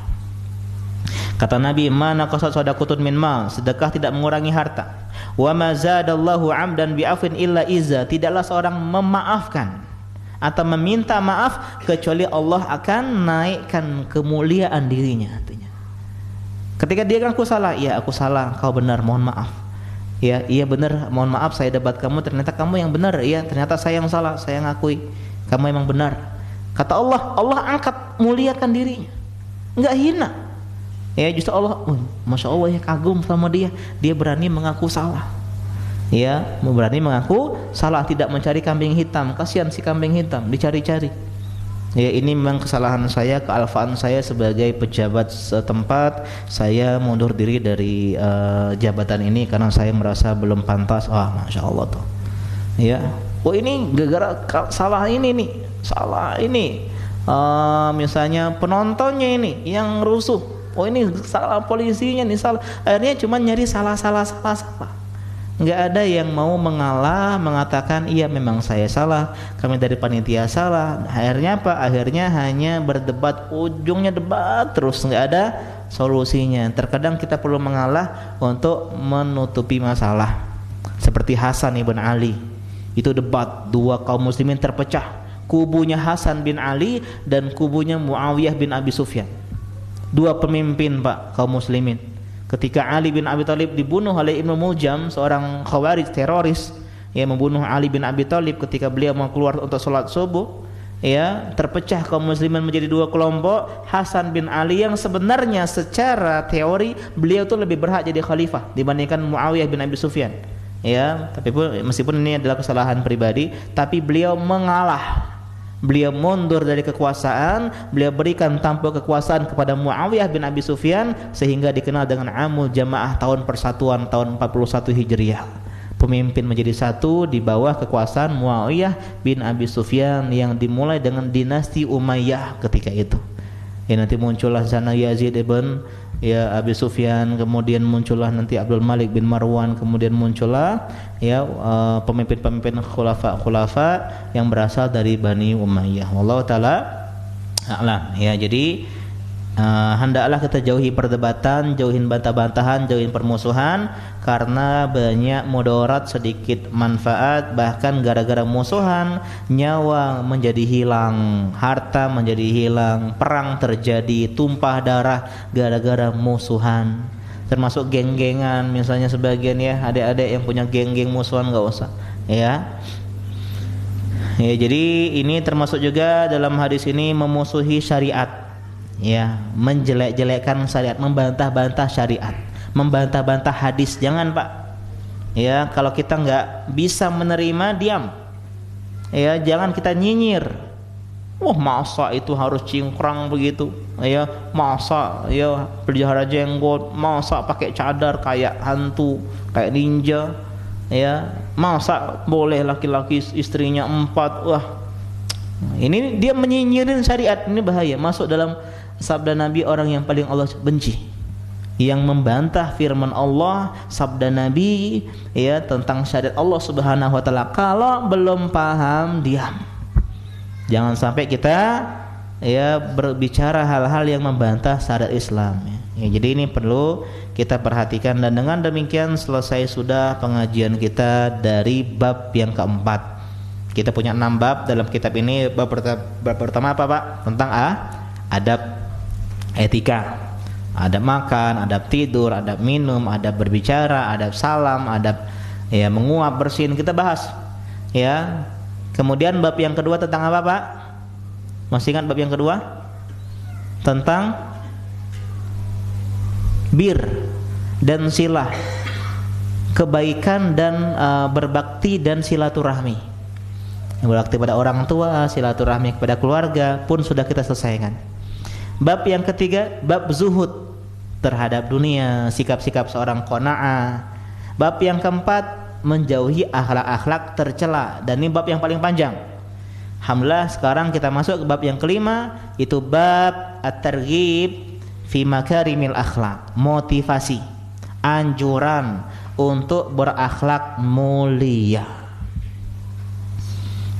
Kata Nabi, "Ma naqasat shadaqatun min mal", sedekah tidak mengurangi harta. "Wa ma zadallahu 'amdan bi'afwin illa izza", tidaklah seorang memaafkan atau meminta maaf kecuali Allah akan naikkan kemuliaan dirinya. Artinya, ketika dia ngaku salah, "Iya, aku salah, kau benar, mohon maaf." Ya, iya benar, mohon maaf saya debat kamu, ternyata kamu yang benar. Iya, ternyata saya yang salah, saya ngakui kamu emang benar. Kata Allah, Allah angkat, muliakan dirinya, enggak hina. Ya, justru Allah, Masya Allah ya, kagum sama dia berani mengaku salah. Ya, berani mengaku salah, tidak mencari kambing hitam. Kasihan si kambing hitam, dicari-cari. Ya, ini memang kesalahan saya, kealfaan saya sebagai pejabat setempat. Saya mundur diri dari jabatan ini karena saya merasa belum pantas. Masya Allah tuh. Ya, ini gara-gara salah ini nih, salah ini. Misalnya penontonnya ini yang rusuh. Ini salah polisinya nih, salah. Akhirnya cuma nyari salah. Nggak ada yang mau mengalah, mengatakan iya memang saya salah, kami dari panitia salah. Akhirnya apa? Akhirnya hanya berdebat, ujungnya debat terus, nggak ada solusinya. Terkadang kita perlu mengalah untuk menutupi masalah. Seperti Hasan ibn Ali, itu debat, dua kaum muslimin terpecah, kubunya Hasan bin Ali dan kubunya Muawiyah bin Abi Sufyan. Dua pemimpin, Pak, kaum muslimin. Ketika Ali bin Abi Thalib dibunuh oleh Ibnu Muljam, seorang khawarij teroris, yang membunuh Ali bin Abi Thalib ketika beliau mau keluar untuk sholat subuh, ya, terpecah kaum muslimin menjadi dua kelompok. Hasan bin Ali yang sebenarnya secara teori beliau itu lebih berhak jadi khalifah dibandingkan Muawiyah bin Abi Sufyan. Ya, tapi meskipun ini adalah kesalahan pribadi, tapi beliau mengalah. Beliau mundur dari kekuasaan, beliau berikan tampuk kekuasaan kepada Muawiyah bin Abi Sufyan sehingga dikenal dengan Amul Jamaah, tahun persatuan, tahun 41 Hijriah. Pemimpin menjadi satu di bawah kekuasaan Muawiyah bin Abi Sufyan yang dimulai dengan dinasti Umayyah ketika itu. Ya, nanti muncullah sana Yazid ibn Abi Sufyan, kemudian muncullah nanti Abdul Malik bin Marwan, kemudian muncullah pemimpin-pemimpin khulafa yang berasal dari Bani Umayyah. Wallahu taala a'lam. Ya, jadi hendaklah kita jauhi perdebatan, jauhin bantah-bantahan, jauhin permusuhan, karena banyak mudarat sedikit manfaat. Bahkan gara-gara musuhan nyawa menjadi hilang, harta menjadi hilang, perang terjadi, tumpah darah gara-gara musuhan. Termasuk geng-gengan, misalnya sebagian ya adik-adik yang punya geng-geng musuhan, nggak usah. Ya. Ya, jadi ini termasuk juga dalam hadis ini memusuhi syariat. Ya, menjelek-jelekkan syariat, membantah-bantah syariat, membantah-bantah hadis. Jangan, Pak. Ya, kalau kita nggak bisa menerima, diam. Ya, jangan kita nyinyir. Wah, masa itu harus cingkrang begitu? Ya, masa ya pelihara jenggot, masa pakai cadar kayak hantu, kayak ninja? Ya, masa boleh laki-laki istrinya 4? Wah, ini dia menyinyirin syariat. Ini bahaya, masuk dalam sabda Nabi orang yang paling Allah benci, yang membantah firman Allah, sabda Nabi ya tentang syariat Allah Subhanahu wa taala. Kalau belum paham, diam. Jangan sampai kita ya berbicara hal-hal yang membantah syariat Islam ya. Jadi ini perlu kita perhatikan, dan dengan demikian selesai sudah pengajian kita dari bab yang keempat. Kita punya 6 bab dalam kitab ini. Bab pertama apa, Pak? Tentang adab etika, adab makan, adab tidur, adab minum, adab berbicara, adab salam, adab ya menguap, bersin, kita bahas ya. Kemudian bab yang kedua tentang apa, Pak? Masih ingat bab yang kedua? Tentang bir dan silah, kebaikan dan berbakti dan silaturahmi. Berbakti pada orang tua, silaturahmi kepada keluarga pun sudah kita selesaikan. Bab yang ketiga, bab zuhud terhadap dunia, sikap-sikap seorang qanaah. Bab yang keempat, menjauhi akhlak-akhlak tercela, dan ini bab yang paling panjang. Alhamdulillah, sekarang kita masuk ke bab yang kelima, itu bab at-targhib fi makarimil akhlak, motivasi, anjuran untuk berakhlak mulia.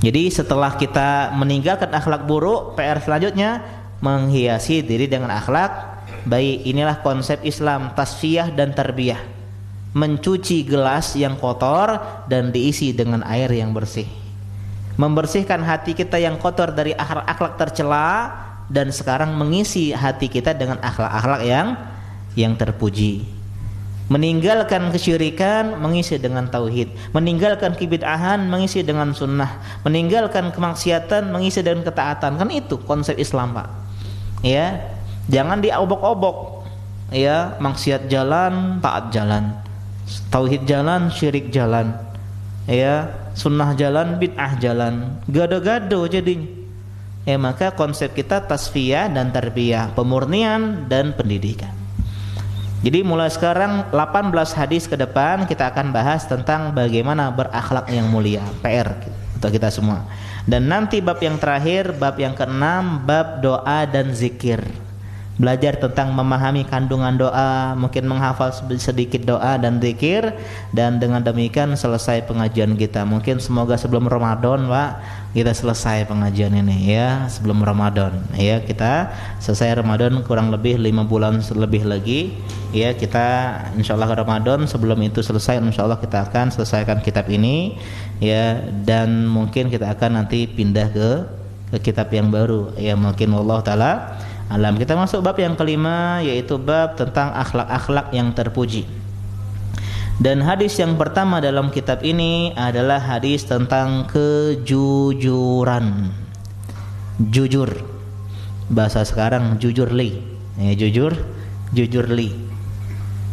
Jadi setelah kita meninggalkan akhlak buruk, PR selanjutnya menghiasi diri dengan akhlak baik. Inilah konsep Islam, tasfiyah dan tarbiyah, mencuci gelas yang kotor dan diisi dengan air yang bersih, membersihkan hati kita yang kotor dari akhlak tercela, dan sekarang mengisi hati kita dengan akhlak-akhlak yang terpuji, meninggalkan kesyirikan, mengisi dengan tauhid, meninggalkan kebid'ahan, mengisi dengan sunnah, meninggalkan kemaksiatan, mengisi dengan ketaatan. Kan itu konsep Islam, Pak. Ya, jangan diobok-obok. Ya, maksiat jalan, taat jalan, tauhid jalan, syirik jalan, ya, sunnah jalan, bid'ah jalan, gado-gado jadinya. Ya, maka konsep kita tasfiyah dan tarbiyah, pemurnian dan pendidikan. Jadi mulai sekarang 18 hadis ke depan kita akan bahas tentang bagaimana berakhlak yang mulia, PR untuk kita semua. Dan nanti bab yang terakhir, bab yang ke-6, bab doa dan zikir. Belajar tentang memahami kandungan doa, mungkin menghafal sedikit doa dan zikir, dan dengan demikian selesai pengajian kita. Mungkin semoga sebelum Ramadan, Pak, kita selesai pengajian ini ya, sebelum Ramadan. Ya, kita selesai Ramadan kurang lebih 5 bulan lebih lagi. Ya, kita insyaallah Ramadan sebelum itu selesai, insyaallah kita akan selesaikan kitab ini ya, dan mungkin kita akan nanti pindah ke kitab yang baru ya, mungkin wallahu taala alam. Kita masuk bab yang kelima, yaitu bab tentang akhlak-akhlak yang terpuji. Dan hadis yang pertama dalam kitab ini adalah hadis tentang kejujuran. Jujur, bahasa sekarang jujur li ya, jujur li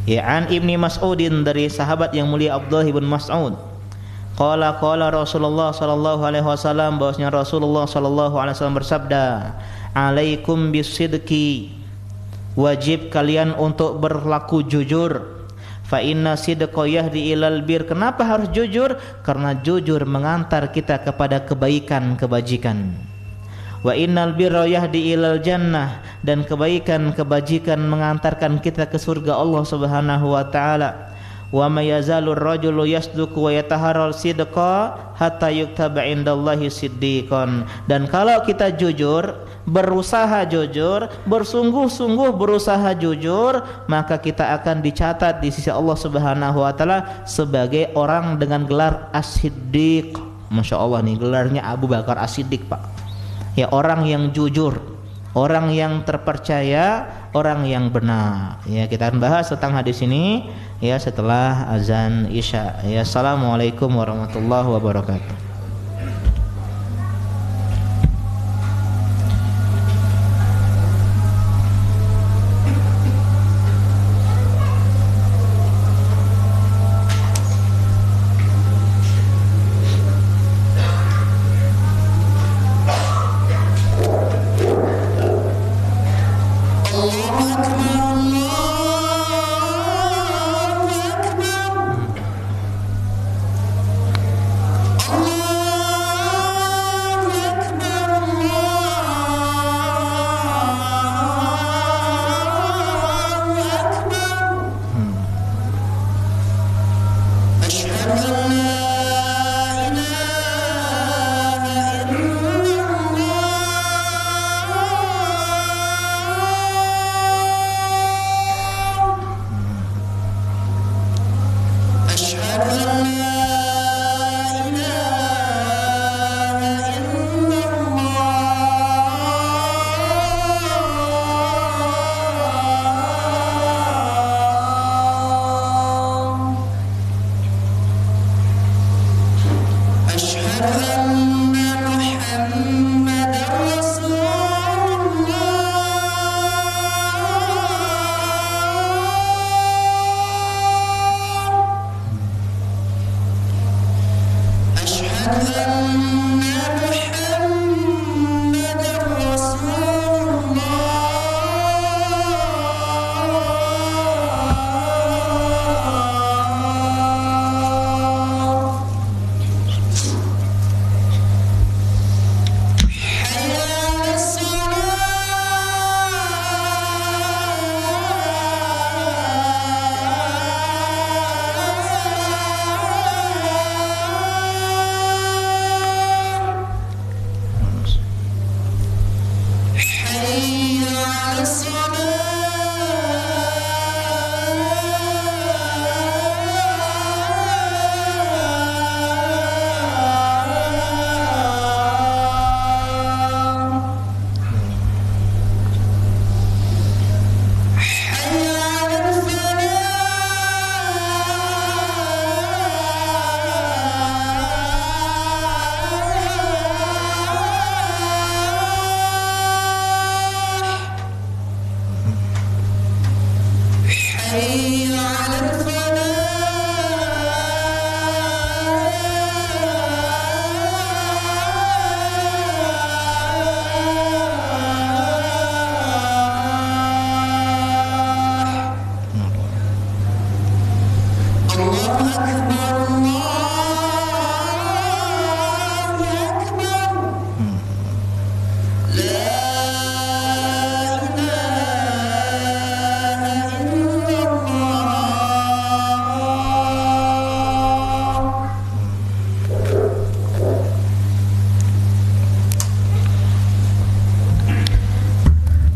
ya. An Ibni Mas'udin, dari sahabat yang mulia Abdullah bin Mas'ud, qala Rasulullah sallallahu alaihi wasallam, bahwasanya Rasulullah sallallahu alaihi wasallam bersabda, alaikum bisidqi, wajib kalian untuk berlaku jujur. Fa inna sidqa yahdi ilal bir. Kenapa harus jujur? Karena jujur mengantar kita kepada kebaikan, kebajikan. Wa innal birra yahdi ilal jannah, dan kebaikan, kebajikan mengantarkan kita ke surga Allah Subhanahu wa taala. Wa may yazalur rajulu yasduqu wa yataharral sidqa hatta yuktaba indallahi siddiqan. Dan kalau kita jujur, berusaha jujur, bersungguh-sungguh berusaha jujur, maka kita akan dicatat di sisi Allah Subhanahu wa taala sebagai orang dengan gelar As-Siddiq. Masya Allah nih gelarnya Abu Bakar As-Siddiq, Pak. Ya, orang yang jujur, orang yang terpercaya, orang yang benar. Ya, kita akan bahas tentang hadis ini ya setelah azan Isya. Ya, assalamualaikum warahmatullahi wabarakatuh.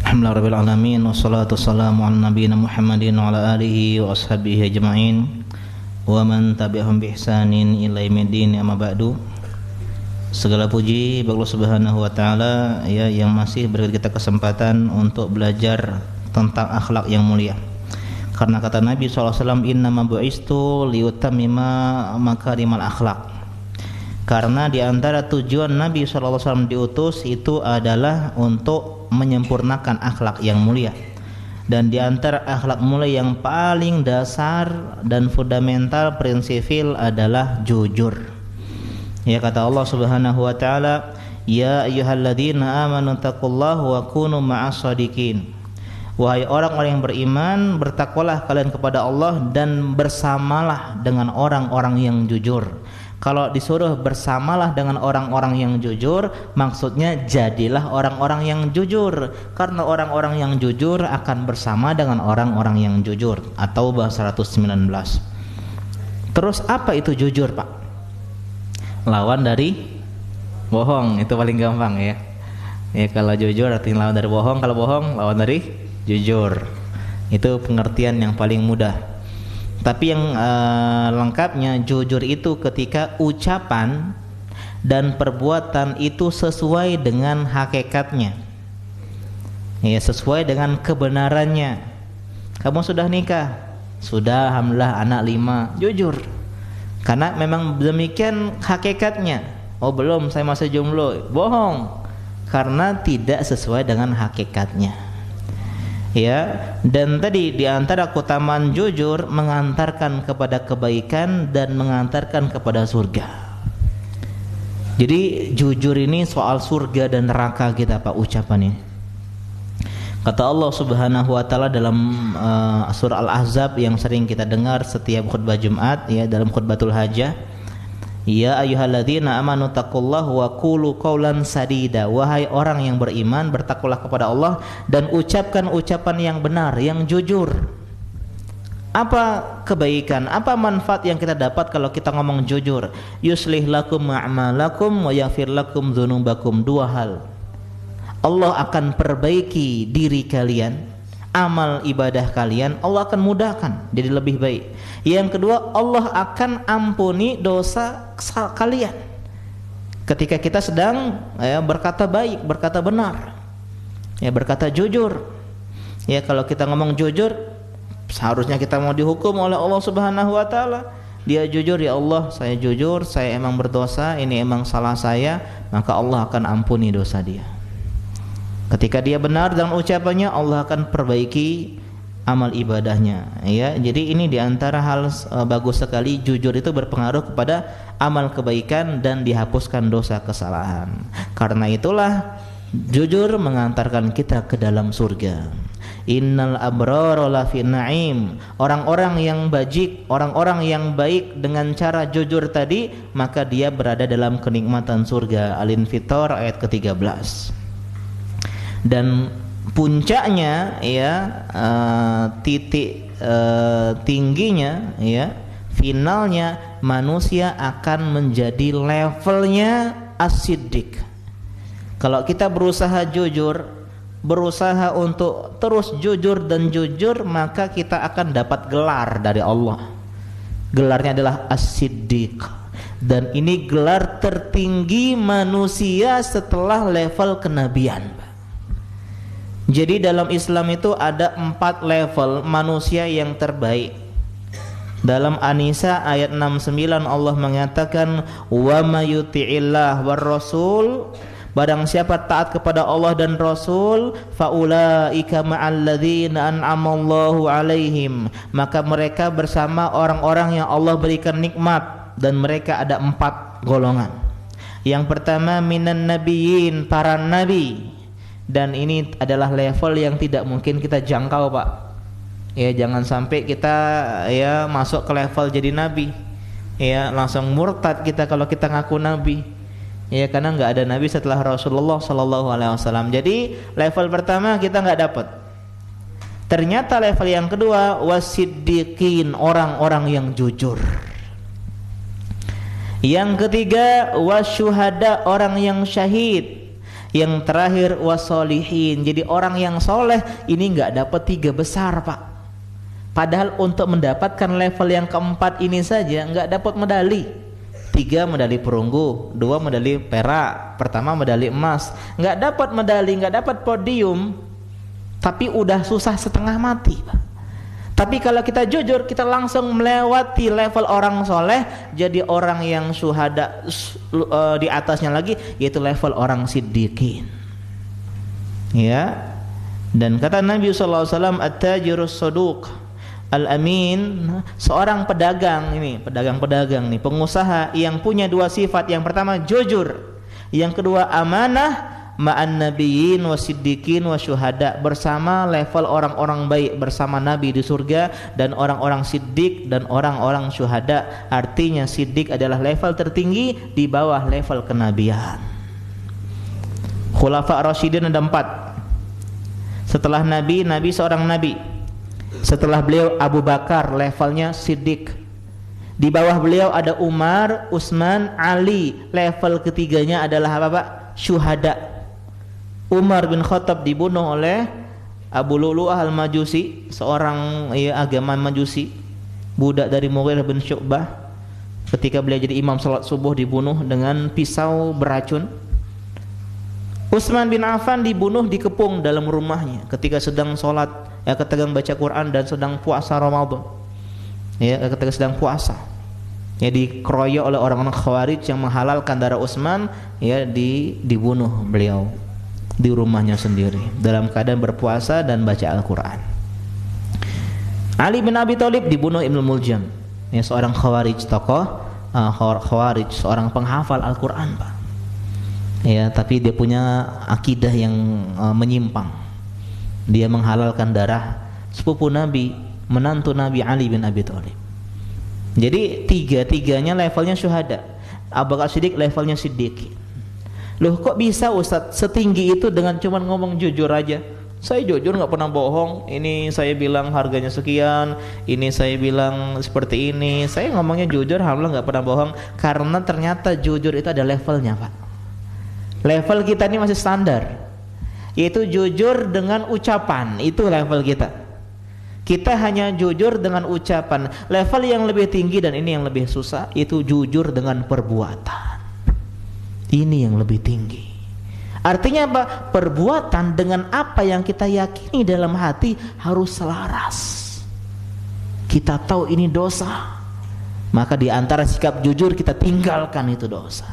Alhamdulillahirrahmanirrahim. Wassalatu wassalamu ala nabiyina Muhammadin wa ala alihi wa ashabihi ajma'in wa man tabi'ahum bi ihsanin ila yaumiddin, amma ba'du. Segala puji bagi Allah Subhanahu wa taala ya yang masih beri kita kesempatan untuk belajar tentang akhlak yang mulia. Karena kata Nabi SAW, innama bu'istu liyutammima makarimal akhlak. Karena di antara tujuan Nabi SAW diutus itu adalah untuk menyempurnakan akhlak yang mulia. Dan di antara akhlak mulia yang paling dasar dan fundamental prinsipil adalah jujur. Ya, kata Allah Subhanahu wa taala, ya ayyuhalladzina amanu taqullaha wa kunu ma'as shadiqin. Wahai orang-orang yang beriman, bertakwalah kalian kepada Allah dan bersamalah dengan orang-orang yang jujur. Kalau disuruh bersamalah dengan orang-orang yang jujur, maksudnya jadilah orang-orang yang jujur. Karena orang-orang yang jujur akan bersama dengan orang-orang yang jujur. Atau bahasa 119. Terus apa itu jujur, Pak? Lawan dari bohong, itu paling gampang ya. Ya, kalau jujur artinya lawan dari bohong, kalau bohong lawan dari jujur. Itu pengertian yang paling mudah. Tapi yang lengkapnya, jujur itu ketika ucapan dan perbuatan itu sesuai dengan hakikatnya, ya, sesuai dengan kebenarannya. Kamu sudah nikah, Sudah, alhamdulillah anak 5, jujur. Karena memang demikian hakikatnya. Oh belum, saya masih jomblo, bohong. Karena tidak sesuai dengan hakikatnya. Ya, dan tadi di antara keutamaan jujur mengantarkan kepada kebaikan dan mengantarkan kepada surga. Jadi jujur ini soal surga dan neraka kita Pak ucapan ini. Kata Allah Subhanahu wa taala dalam surah Al-Ahzab yang sering kita dengar setiap khutbah Jumat ya, dalam khutbatul hajah, ya ayyuhalladzina amanu taqullaha wa qulu qaulan sadida, wahai orang yang beriman bertakwalah kepada Allah dan ucapkan ucapan yang benar, yang jujur. Apa kebaikan, apa manfaat yang kita dapat kalau kita ngomong jujur? Yuslih lakum a'malakum wa yaghfir lakum dzunubakum. Dua hal, Allah akan perbaiki diri kalian, amal ibadah kalian Allah akan mudahkan jadi lebih baik. Yang kedua, Allah akan ampuni dosa kalian ketika kita sedang berkata baik, berkata benar, ya berkata jujur. Ya kalau kita ngomong jujur, seharusnya kita mau dihukum oleh Allah Subhanahu wa taala. Dia jujur, ya Allah saya jujur, saya emang berdosa, ini emang salah saya, maka Allah akan ampuni dosa dia. Ketika dia benar dalam ucapannya, Allah akan perbaiki amal ibadahnya. Ya, jadi ini diantara hal bagus sekali. Jujur itu berpengaruh kepada amal kebaikan dan dihapuskan dosa kesalahan. Karena itulah jujur mengantarkan kita ke dalam surga. Innal abrara lafi na'im. Orang-orang yang bajik, orang-orang yang baik dengan cara jujur tadi, maka dia berada dalam kenikmatan surga. Al-Infitar ayat ke-13. Dan puncaknya ya titik tingginya ya finalnya manusia akan menjadi levelnya as-siddiq. Kalau kita berusaha jujur, berusaha untuk terus jujur dan jujur, maka kita akan dapat gelar dari Allah. Gelarnya adalah as-siddiq. Dan ini gelar tertinggi manusia setelah level kenabian. Jadi dalam Islam itu ada 4 level manusia yang terbaik. Dalam An-Nisa ayat 69 Allah mengatakan, wa may yuti'illah war rasul, barang siapa taat kepada Allah dan Rasul, faulaika ma'al ladzina an'amallahu alaihim, maka mereka bersama orang-orang yang Allah berikan nikmat. Dan mereka ada 4 golongan. Yang pertama minan nabiyyin, para nabi. Dan ini adalah level yang tidak mungkin kita jangkau Pak. Ya jangan sampai kita ya masuk ke level jadi nabi. Ya langsung murtad kita kalau kita ngaku nabi. Ya karena nggak ada nabi setelah Rasulullah Sallallahu Alaihi Wasallam. Jadi level pertama kita nggak dapat. Ternyata level yang kedua wasiddiqin, orang-orang yang jujur. Yang ketiga wasyuhada, orang yang syahid. Yang terakhir wasolihin, jadi orang yang soleh. Ini nggak dapat 3 besar Pak. Padahal untuk mendapatkan level yang keempat ini saja nggak dapat medali. 3 medali perunggu, 2 medali perak, pertama medali emas. Nggak dapat medali, nggak dapat podium, tapi udah susah setengah mati Pak. Tapi kalau kita jujur, kita langsung melewati level orang soleh, jadi orang yang syuhada di atasnya lagi, yaitu level orang siddiqin. Ya. Dan kata Nabi SAW, at-tajirus saduq al-amin, seorang pedagang ini, pedagang-pedagang nih, pengusaha yang punya 2 sifat. Yang pertama jujur, yang kedua amanah, ma'an nabiyyin wasiddiqin wasyuhada, bersama level orang-orang baik, bersama nabi di surga dan orang-orang siddiq dan orang-orang syuhada. Artinya siddiq adalah level tertinggi di bawah level kenabian. Khulafa Rasyidin ada 4. Setelah nabi seorang nabi. Setelah beliau Abu Bakar, levelnya siddiq. Di bawah beliau ada Umar, Utsman, Ali. Level ketiganya adalah apa Pak? Syuhada. Umar bin Khattab dibunuh oleh Abu Lu'lu'ah al-Majusi, seorang agama Majusi, budak dari Mughirah bin Syu'bah. Ketika beliau jadi imam salat subuh dibunuh dengan pisau beracun. Utsman bin Affan dibunuh dikepung dalam rumahnya ketika sedang salat, ketika baca Quran dan sedang puasa Ramadan. Ya, ketika sedang puasa. Ya, dikeroyok oleh orang-orang Khawarij yang menghalalkan darah Utsman, ya dibunuh beliau di rumahnya sendiri dalam keadaan berpuasa dan baca Al-Qur'an. Ali bin Abi Thalib dibunuh Ibnu Muljam. Ya, seorang Khawarij, tokoh Khawarij, seorang penghafal Al-Qur'an, Pak. Ya, tapi dia punya akidah yang menyimpang. Dia menghalalkan darah sepupu Nabi, menantu Nabi Ali bin Abi Thalib. Jadi tiga-tiganya levelnya syuhada. Abu Bakar Siddiq levelnya siddiq. Loh, kok bisa Ustadz setinggi itu dengan cuma ngomong jujur aja? Saya jujur, nggak pernah bohong. Ini saya bilang harganya sekian, ini saya bilang seperti ini. Saya ngomongnya jujur, alhamdulillah nggak pernah bohong. Karena ternyata jujur itu ada levelnya, Pak. Level kita ini masih standar, yaitu jujur dengan ucapan. Itu level kita. Kita hanya jujur dengan ucapan. Level yang lebih tinggi dan ini yang lebih susah, itu jujur dengan perbuatan. Ini yang lebih tinggi. Artinya apa? Perbuatan dengan apa yang kita yakini dalam hati harus selaras. Kita tahu ini dosa, maka di antara sikap jujur kita tinggalkan itu dosa.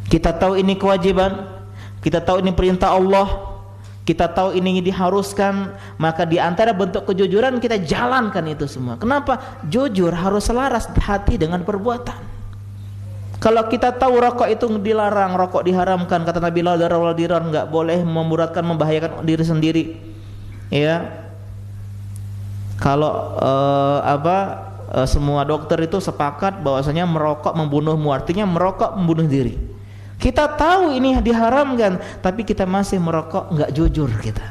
Kita tahu ini kewajiban, kita tahu ini perintah Allah, kita tahu ini diharuskan, maka di antara bentuk kejujuran kita jalankan itu semua. Kenapa? Jujur harus selaras hati dengan perbuatan. Kalau kita tahu rokok itu dilarang, rokok diharamkan, kata Nabi la darar wala dirar, enggak boleh memudaratkan, membahayakan diri sendiri. Ya. Kalau semua dokter itu sepakat bahwasanya merokok membunuhmu, artinya merokok membunuh diri. Kita tahu ini diharamkan, tapi kita masih merokok, enggak jujur kita.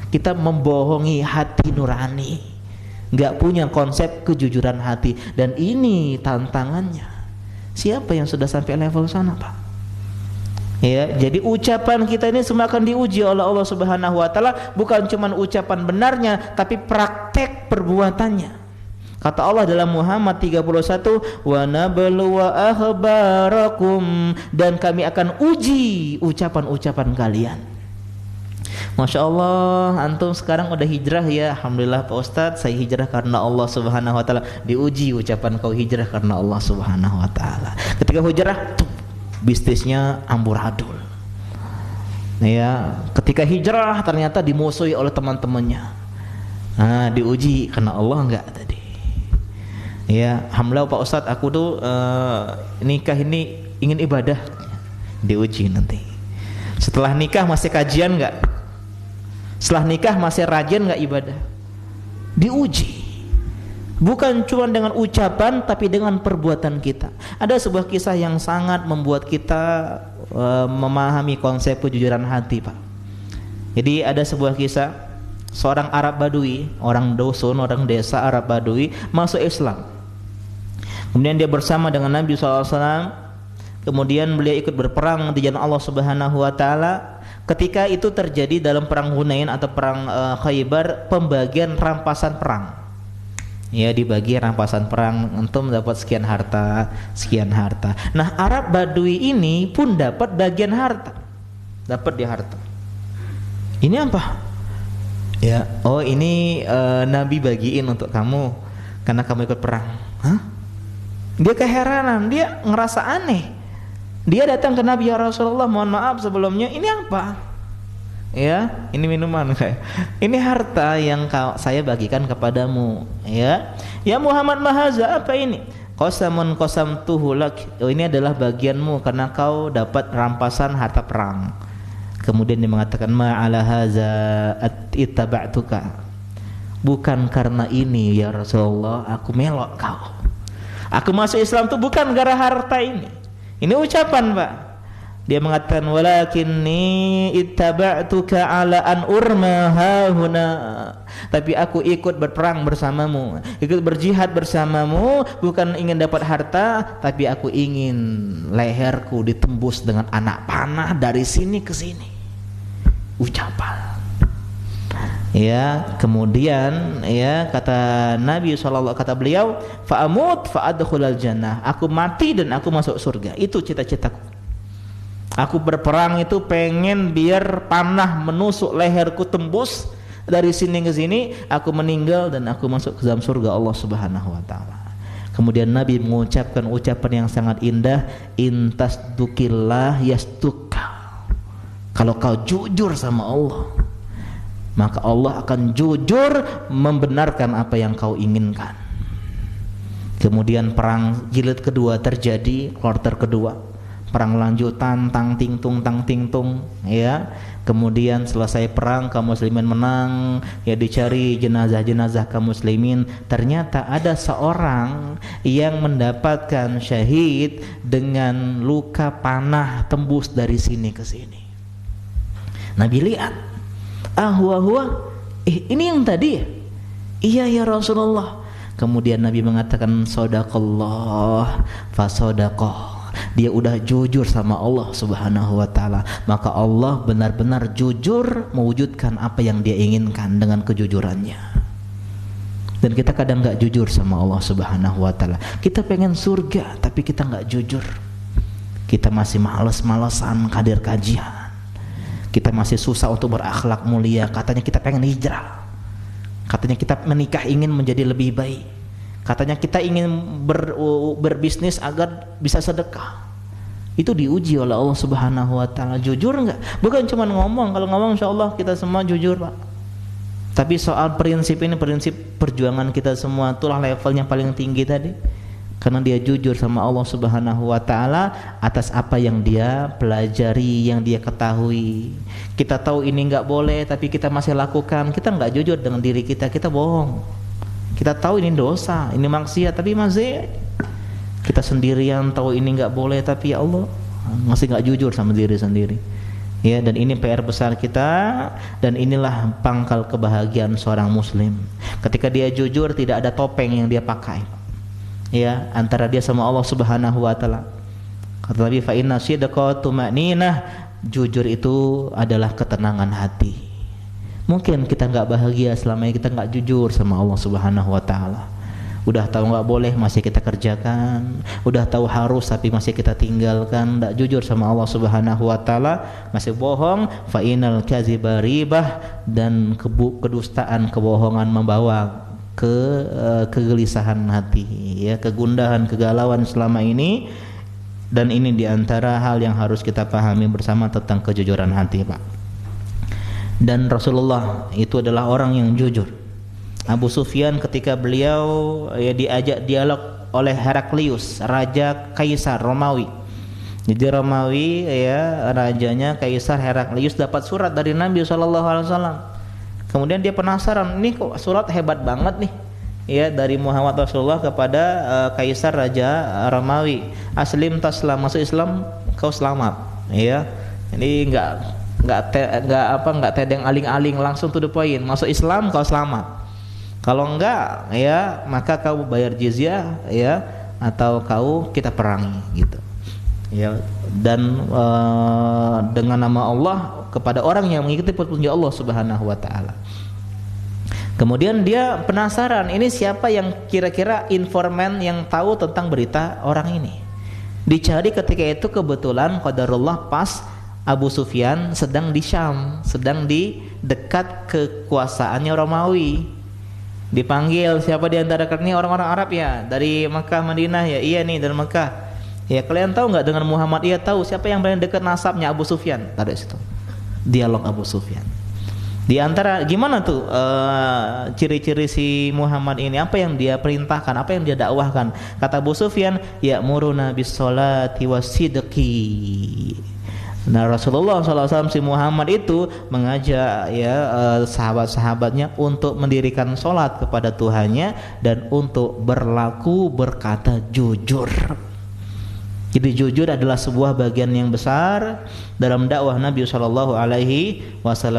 Kita membohongi hati nurani. Enggak punya konsep kejujuran hati, dan ini tantangannya. Siapa yang sudah sampai level sana, Pak? Ya, jadi ucapan kita ini semua akan diuji oleh Allah Subhanahu wa taala, bukan cuma ucapan benarnya, tapi praktek perbuatannya. Kata Allah dalam Muhammad 31, wa nabluwa akhbarakum, dan kami akan uji ucapan-ucapan kalian. Masya Allah, antum sekarang udah hijrah ya. Alhamdulillah Pak Ustadz, saya hijrah karena Allah Subhanahu wa taala. Diuji ucapan kau hijrah karena Allah Subhanahu wa taala. Ketika hijrah, bisnisnya amburadul. Ya, ketika hijrah ternyata dimusuhi oleh teman-temannya. Nah, diuji karena Allah enggak tadi. Ya, alhamdulillah Pak Ustadz, aku tuh nikah ini ingin ibadah. Diuji nanti. Setelah nikah masih kajian enggak? Setelah nikah masih rajin nggak ibadah? Diuji. Bukan cuma dengan ucapan, tapi dengan perbuatan kita. Ada sebuah kisah yang sangat membuat kita memahami konsep kejujuran hati, Pak. Jadi ada sebuah kisah, seorang Arab Badui, orang dusun, orang desa Arab Badui masuk Islam. Kemudian dia bersama dengan Nabi SAW. Kemudian beliau ikut berperang di jalan Allah Subhanahu wa taala. Ketika itu terjadi dalam perang Hunain atau perang Khaybar, pembagian rampasan perang. Ya, dibagi rampasan perang, antum dapat sekian harta, sekian harta. Nah, Arab Badui ini pun dapat bagian harta. Dapat dia harta. Ini apa? Ya, oh ini Nabi bagiin untuk kamu karena kamu ikut perang. Hah? Dia keheranan, dia ngerasa aneh. Dia datang ke Nabi, ya Rasulullah, mohon maaf sebelumnya, ini apa? Ya, ini minuman kayak. Ini harta yang saya bagikan kepadamu, ya. Ya Muhammad, mahaza, apa ini? Qasamun qasamtuhu lak. Oh, ini adalah bagianmu karena kau dapat rampasan harta perang. Kemudian dia mengatakan, ma'ala haza ittaba'tuka. Bukan karena ini ya Rasulullah aku melok kau. Aku masuk Islam tuh bukan gara harta ini. Ini ucapan, Pak. Dia mengatakan, walakinni ittaba'tuka ala an urma hahuna. Tapi aku ikut berperang bersamamu, ikut berjihad bersamamu, bukan ingin dapat harta, tapi aku ingin leherku ditembus dengan anak panah dari sini ke sini. Ucapan. Ya, kemudian ya kata Nabi SAW, kata beliau, fa'amut fa'adkhulal jannah. Aku mati dan aku masuk surga. Itu cita-citaku. Aku berperang itu pengen biar panah menusuk leherku tembus Dari sini ke sini aku meninggal dan aku masuk ke dalam surga Allah Subhanahu wa taala. Kemudian Nabi mengucapkan ucapan yang sangat indah, intasdukillah yasduka. Kalau kau jujur sama Allah, maka Allah akan jujur membenarkan apa yang kau inginkan. Kemudian perang jilid kedua terjadi, kloter kedua, perang lanjutan, tang tingtung, ya. Kemudian selesai perang, kaum muslimin menang, ya, dicari jenazah-jenazah kaum muslimin. Ternyata ada seorang yang mendapatkan syahid dengan luka panah tembus dari sini ke sini. Nabi lihat, huwa, ini yang tadi ya? Iya ya Rasulullah. Kemudian Nabi mengatakan, sadaqallah fasodaqah. Dia udah jujur sama Allah Subhanahu wa taala, maka Allah benar-benar jujur mewujudkan apa yang dia inginkan dengan kejujurannya. Dan kita kadang nggak jujur sama Allah Subhanahu wa taala. Kita pengen surga tapi kita nggak jujur. Kita masih males-malesan hadir kajian. Kita masih susah untuk berakhlak mulia. Katanya kita pengen hijrah. Katanya kita menikah ingin menjadi lebih baik. Katanya kita ingin berbisnis agar bisa sedekah. Itu diuji oleh Allah Subhanahu wa taala. Jujur enggak? Bukan cuma ngomong. Kalau ngomong insyaallah kita semua jujur, Pak. Tapi soal prinsip ini, prinsip perjuangan kita semua, itulah levelnya paling tinggi tadi. Karena dia jujur sama Allah Subhanahu wa taala atas apa yang dia pelajari, yang dia ketahui. Kita tahu ini enggak boleh tapi kita masih lakukan. Kita enggak jujur dengan diri kita, kita bohong. Kita tahu ini dosa, ini maksiat tapi masih kita sendirian tahu ini enggak boleh tapi ya Allah masih enggak jujur sama diri sendiri. Ya, dan ini PR besar kita, dan inilah pangkal kebahagiaan seorang muslim. Ketika dia jujur, tidak ada topeng yang dia pakai. Ya, antara dia sama Allah Subhanahu wa taala. Kata Nabi, fa inna sidqa tuma'ninah, jujur itu adalah ketenangan hati. Mungkin kita enggak bahagia selama ini kita enggak jujur sama Allah Subhanahu wa taala. Udah tahu enggak boleh masih kita kerjakan, udah tahu harus tapi masih kita tinggalkan, enggak jujur sama Allah Subhanahu wa taala, masih bohong. Fa innal kadziba ribah, dan kedustaan, kebohongan membawa kegelisahan hati, ya, kegundahan, kegalauan selama ini. Dan ini diantara hal yang harus kita pahami bersama tentang kejujuran hati, Pak. Dan Rasulullah itu adalah orang yang jujur. Abu Sufyan ketika beliau diajak dialog oleh Heraklius, raja Kaisar Romawi. Jadi Romawi, rajanya Kaisar Heraklius dapat surat dari Nabi SAW. Kemudian dia penasaran, ini kok surat hebat banget nih, dari Muhammad Rasulullah kepada Kaisar Raja Romawi. Aslim taslam, masuk Islam kau selamat. Ini enggak tedeng aling-aling, langsung to the point. Masuk Islam kau selamat. Kalau enggak, maka kau bayar jizyah, atau kita perangi, gitu. Dan dengan nama Allah kepada orang yang mengikuti petunjuk Allah Subhanahu wa taala. Kemudian dia penasaran, ini siapa yang kira-kira informan yang tahu tentang berita orang ini. Dicari, ketika itu kebetulan qadarullah pas Abu Sufyan sedang di Syam, sedang di dekat kekuasaannya Romawi. Dipanggil, siapa di antara kalian? Orang-orang Arab ya, dari Makkah, Madinah ya. Iya nih, dari Makkah. Ya, kalian tahu enggak dengan Muhammad? Iya tahu. Siapa yang paling dekat nasabnya? Abu Sufyan. Tadi situ. Dialog Abu Sufyan. Di antara gimana tuh ciri-ciri si Muhammad ini? Apa yang dia perintahkan? Apa yang dia dakwahkan? Kata Abu Sufyan, ya'muruna bis-sholati was-sidqi. Nah, Rasulullah SAW, si Muhammad itu mengajak sahabat-sahabatnya untuk mendirikan sholat kepada Tuhannya dan untuk berkata jujur. Jadi jujur adalah sebuah bagian yang besar dalam dakwah Nabi SAW.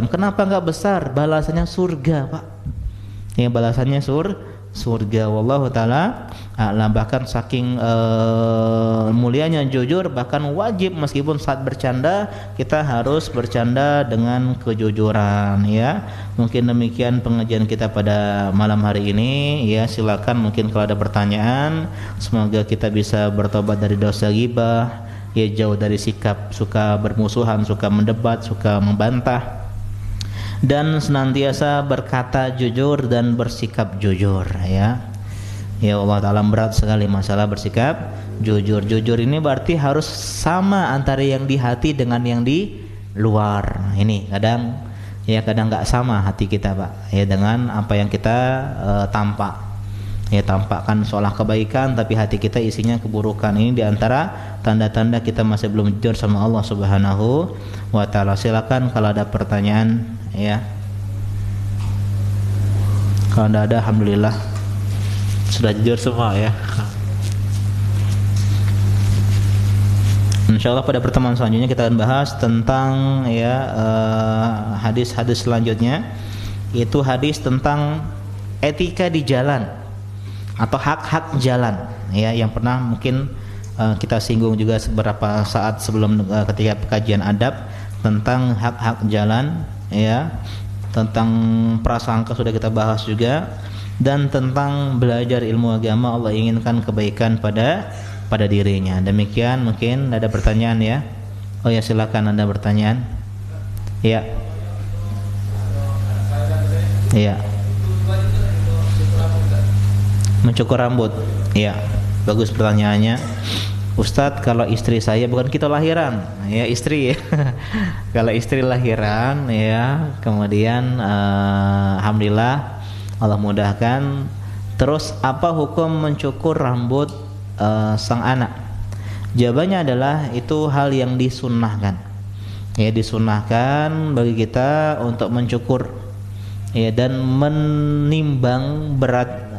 Kenapa enggak besar? Balasannya surga, Pak. Balasannya surga. Wallahu taala a'lam. Bahkan saking mulianya jujur, bahkan wajib meskipun saat bercanda kita harus bercanda dengan kejujuran, ya. Mungkin demikian pengajian kita pada malam hari ini, ya. Silakan mungkin kalau ada pertanyaan. Semoga kita bisa bertobat dari dosa ghibah, jauh dari sikap suka bermusuhan, suka mendebat, suka membantah. dan senantiasa berkata jujur dan bersikap jujur, ya. Ya Allah Ta'ala, berat sekali masalah bersikap jujur. Jujur ini berarti harus sama antara yang di hati dengan yang di luar. Ini kadang nggak sama hati kita, Pak, ya, dengan apa yang kita tampak. Ya, tampakkan seolah kebaikan tapi hati kita isinya keburukan. Ini diantara tanda-tanda kita masih belum jujur sama Allah Subhanahu wa Ta'ala. Silakan kalau ada pertanyaan, ya. Kalau tidak ada, alhamdulillah sudah jujur semua, ya. Insyaallah pada pertemuan selanjutnya kita akan bahas tentang, ya, hadis-hadis selanjutnya, yaitu hadis tentang etika di jalan atau hak-hak jalan, ya, yang pernah mungkin kita singgung juga beberapa saat sebelum ketika kajian adab tentang hak-hak jalan, ya, tentang prasangka sudah kita bahas juga, dan tentang belajar ilmu agama Allah inginkan kebaikan pada dirinya. Demikian, mungkin ada pertanyaan, ya. Oh ya, silakan, ada pertanyaan. Ya. Ya. Mencukur rambut, ya, bagus pertanyaannya, Ustadz. Kalau istri saya, bukan kita lahiran, ya, istri, ya. Kalau istri lahiran, ya, kemudian alhamdulillah Allah mudahkan, terus apa hukum mencukur rambut sang anak? Jawabannya adalah itu hal yang disunnahkan, ya, disunnahkan bagi kita untuk mencukur, ya, dan menimbang berat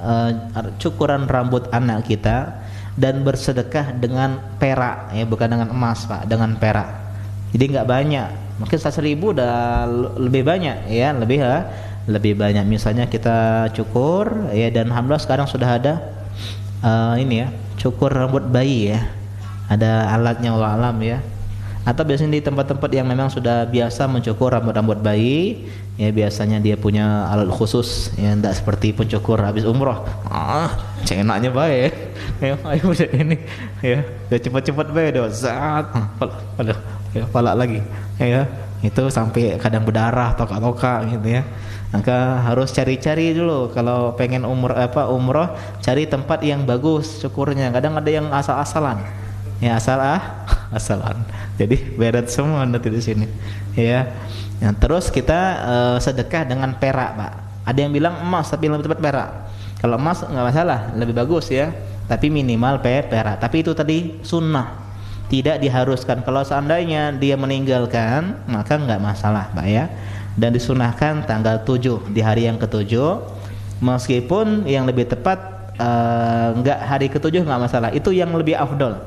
cukuran rambut anak kita dan bersedekah dengan perak, ya, bukan dengan emas, Pak, dengan perak. Jadi nggak banyak, mungkin 1.000 udah lebih banyak, ya, lebih banyak. Misalnya kita cukur, ya, dan alhamdulillah sekarang sudah ada ini, ya, cukur rambut bayi, ya, ada alatnya, wallahu alam, ya. Atau biasanya di tempat-tempat yang memang sudah biasa mencukur rambut bayi, ya, biasanya dia punya alat khusus, ya, tidak seperti pencukur habis umroh. Cenaknya baik, ya, ayo udah ini, ya, udah cepat-cepat baik, udah zat, ya, palak lagi, ya, itu sampai kadang berdarah, toka-toka, gitu, ya. Maka harus cari-cari dulu kalau pengen umroh, cari tempat yang bagus cukurnya. Kadang ada yang asal-asalan, ya, asalan. Jadi beret semua nanti di sini, ya. Nah, terus kita sedekah dengan perak, Pak. Ada yang bilang emas tapi lebih tepat perak. Kalau emas nggak masalah, lebih bagus, ya. Tapi minimal perak. Tapi itu tadi sunnah, tidak diharuskan. Kalau seandainya dia meninggalkan, maka nggak masalah, Pak, ya. Dan disunahkan tanggal 7, di hari yang ke-7. Meskipun yang lebih tepat nggak hari ke-7 nggak masalah. Itu yang lebih afdol.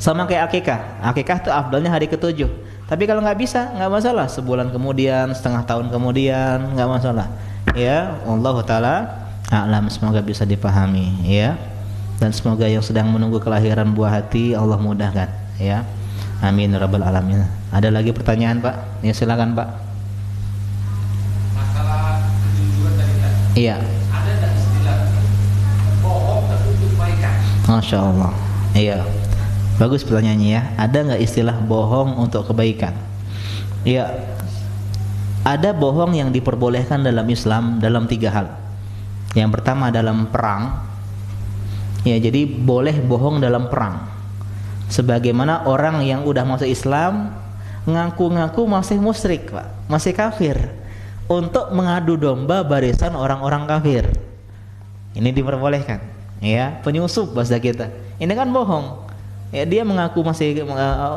Sama kayak akikah tuh afdalnya hari ke-7. Tapi kalau nggak bisa, nggak masalah, sebulan kemudian, setengah tahun kemudian, nggak masalah, ya. Allah Ta'ala a'lam. Semoga bisa dipahami, ya. Dan semoga yang sedang menunggu kelahiran buah hati Allah mudahkan, ya. Amin rabbal alamin. Ada lagi pertanyaan, Pak? Ya, silakan, Pak. Masalah kejujuran tadi, Pak. Iya. Ada tak istilah bohong tapi untuk kebaikan? Masya Allah. Iya. Bagus pertanyaannya, ya. Ada nggak istilah bohong untuk kebaikan? Ya, ada bohong yang diperbolehkan dalam Islam dalam 3 hal. Yang pertama dalam perang, ya, jadi boleh bohong dalam perang. Sebagaimana orang yang udah masuk Islam ngaku-ngaku masih musyrik, Pak, masih kafir, untuk mengadu domba barisan orang-orang kafir. Ini diperbolehkan, ya, penyusup bahasa kita. Ini kan bohong. Ya, dia mengaku masih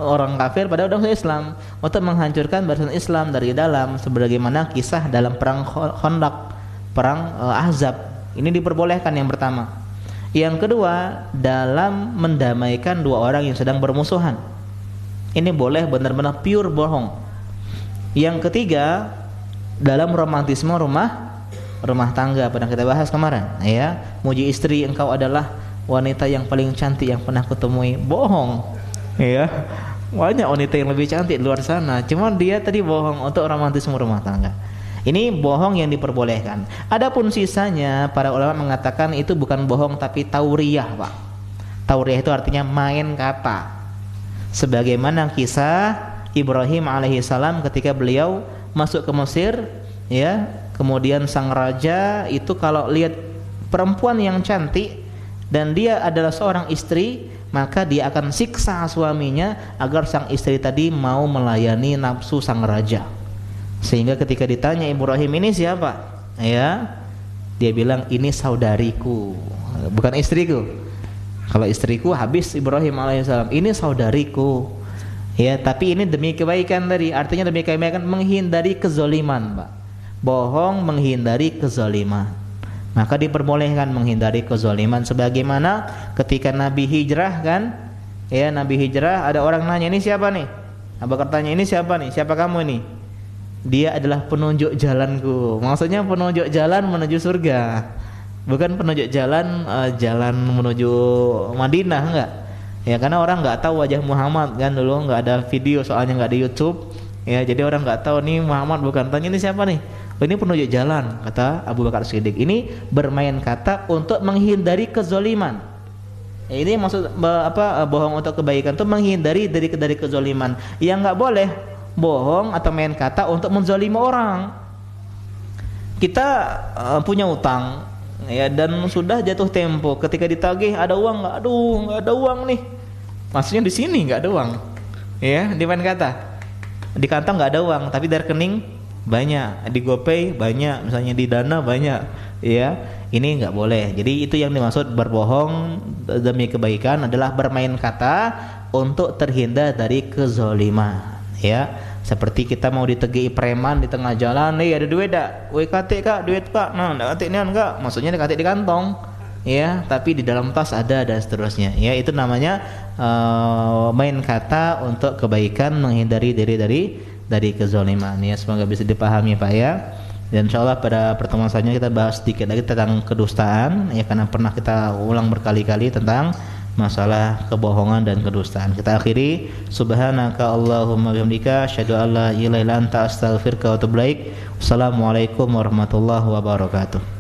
orang kafir padahal udah masuk Islam, untuk menghancurkan barisan Islam dari dalam, sebagaimana kisah dalam perang Khandaq, perang Ahzab. Ini diperbolehkan yang pertama. Yang kedua, dalam mendamaikan 2 orang yang sedang bermusuhan. Ini boleh benar-benar pure bohong. Yang ketiga, dalam romantisme rumah tangga, pernah kita bahas kemarin, ya. Muji istri, engkau adalah wanita yang paling cantik yang pernah kutemui. Bohong, ya. Banyak wanita yang lebih cantik di luar sana, cuman dia tadi bohong untuk romantisme rumah tangga. Ini bohong yang diperbolehkan. Adapun sisanya, para ulama mengatakan itu bukan bohong tapi tauriyah, Pak. Tauriyah itu artinya main kata. Sebagaimana kisah Ibrahim alaihissalam ketika beliau masuk ke Mesir, ya. Kemudian sang raja itu kalau lihat perempuan yang cantik dan dia adalah seorang istri, maka dia akan siksa suaminya agar sang istri tadi mau melayani nafsu sang raja. Sehingga ketika ditanya Ibrahim ini siapa? Ya, dia bilang ini saudariku, bukan istriku. Kalau istriku habis Ibrahim alaihissalam. Ini saudariku. Ya, tapi ini demi kebaikan tadi. Artinya demi kebaikan, menghindari kezaliman, Pak. Bohong menghindari kezaliman. Maka diperbolehkan menghindari kezaliman, sebagaimana ketika Nabi hijrah kan? Ya, Nabi hijrah, ada orang nanya, "Ini siapa nih?" Abu Bakar tanya, "Ini siapa nih? Siapa kamu ini?" Dia adalah penunjuk jalanku. Maksudnya penunjuk jalan menuju surga. Bukan penunjuk jalan jalan menuju Madinah, enggak. Ya, karena orang enggak tahu wajah Muhammad kan, dulu enggak ada video, soalnya enggak di YouTube. Ya, jadi orang enggak tahu nih Muhammad, bukan. Tanya, "Ini siapa nih?" "Oh, ini penunjuk jalan," kata Abu Bakar Siddiq. Ini bermain kata untuk menghindari kezaliman. Ini maksud bohong untuk kebaikan itu menghindari dari kezaliman. Yang enggak boleh bohong atau main kata untuk menzalimi orang. Kita punya utang, ya, dan sudah jatuh tempo. Ketika ditagih ada uang nggak? Aduh, nggak ada uang nih. Maksudnya di sini nggak ada uang, ya, di main kata. Di kantong nggak ada uang, tapi dari rekening banyak, di GoPay banyak, misalnya di Dana banyak, ya. Ini nggak boleh. Jadi itu yang dimaksud berbohong demi kebaikan adalah bermain kata untuk terhindar dari kezaliman. Ya, seperti kita mau ditegui preman di tengah jalan, "Nih ada duit dak? Woi katik kak, duit kak." "Nah, ndak katik nian kak." Maksudnya katik di kantong, ya, tapi di dalam tas ada dan seterusnya. Ya, itu namanya main kata untuk kebaikan, menghindari diri dari kezaliman. Ya, semoga bisa dipahami, Pak, ya. Dan insyaallah pada pertemuan selanjutnya kita bahas sedikit lagi tentang kedustaan, ya, karena pernah kita ulang berkali-kali tentang masalah kebohongan dan kedustaan. Kita akhiri, subhanaka Allahumma bihamdika asyhadu an la ilaha illa anta astaghfiruka wa atubu ilaik. Wassalamualaikum warahmatullahi wabarakatuh.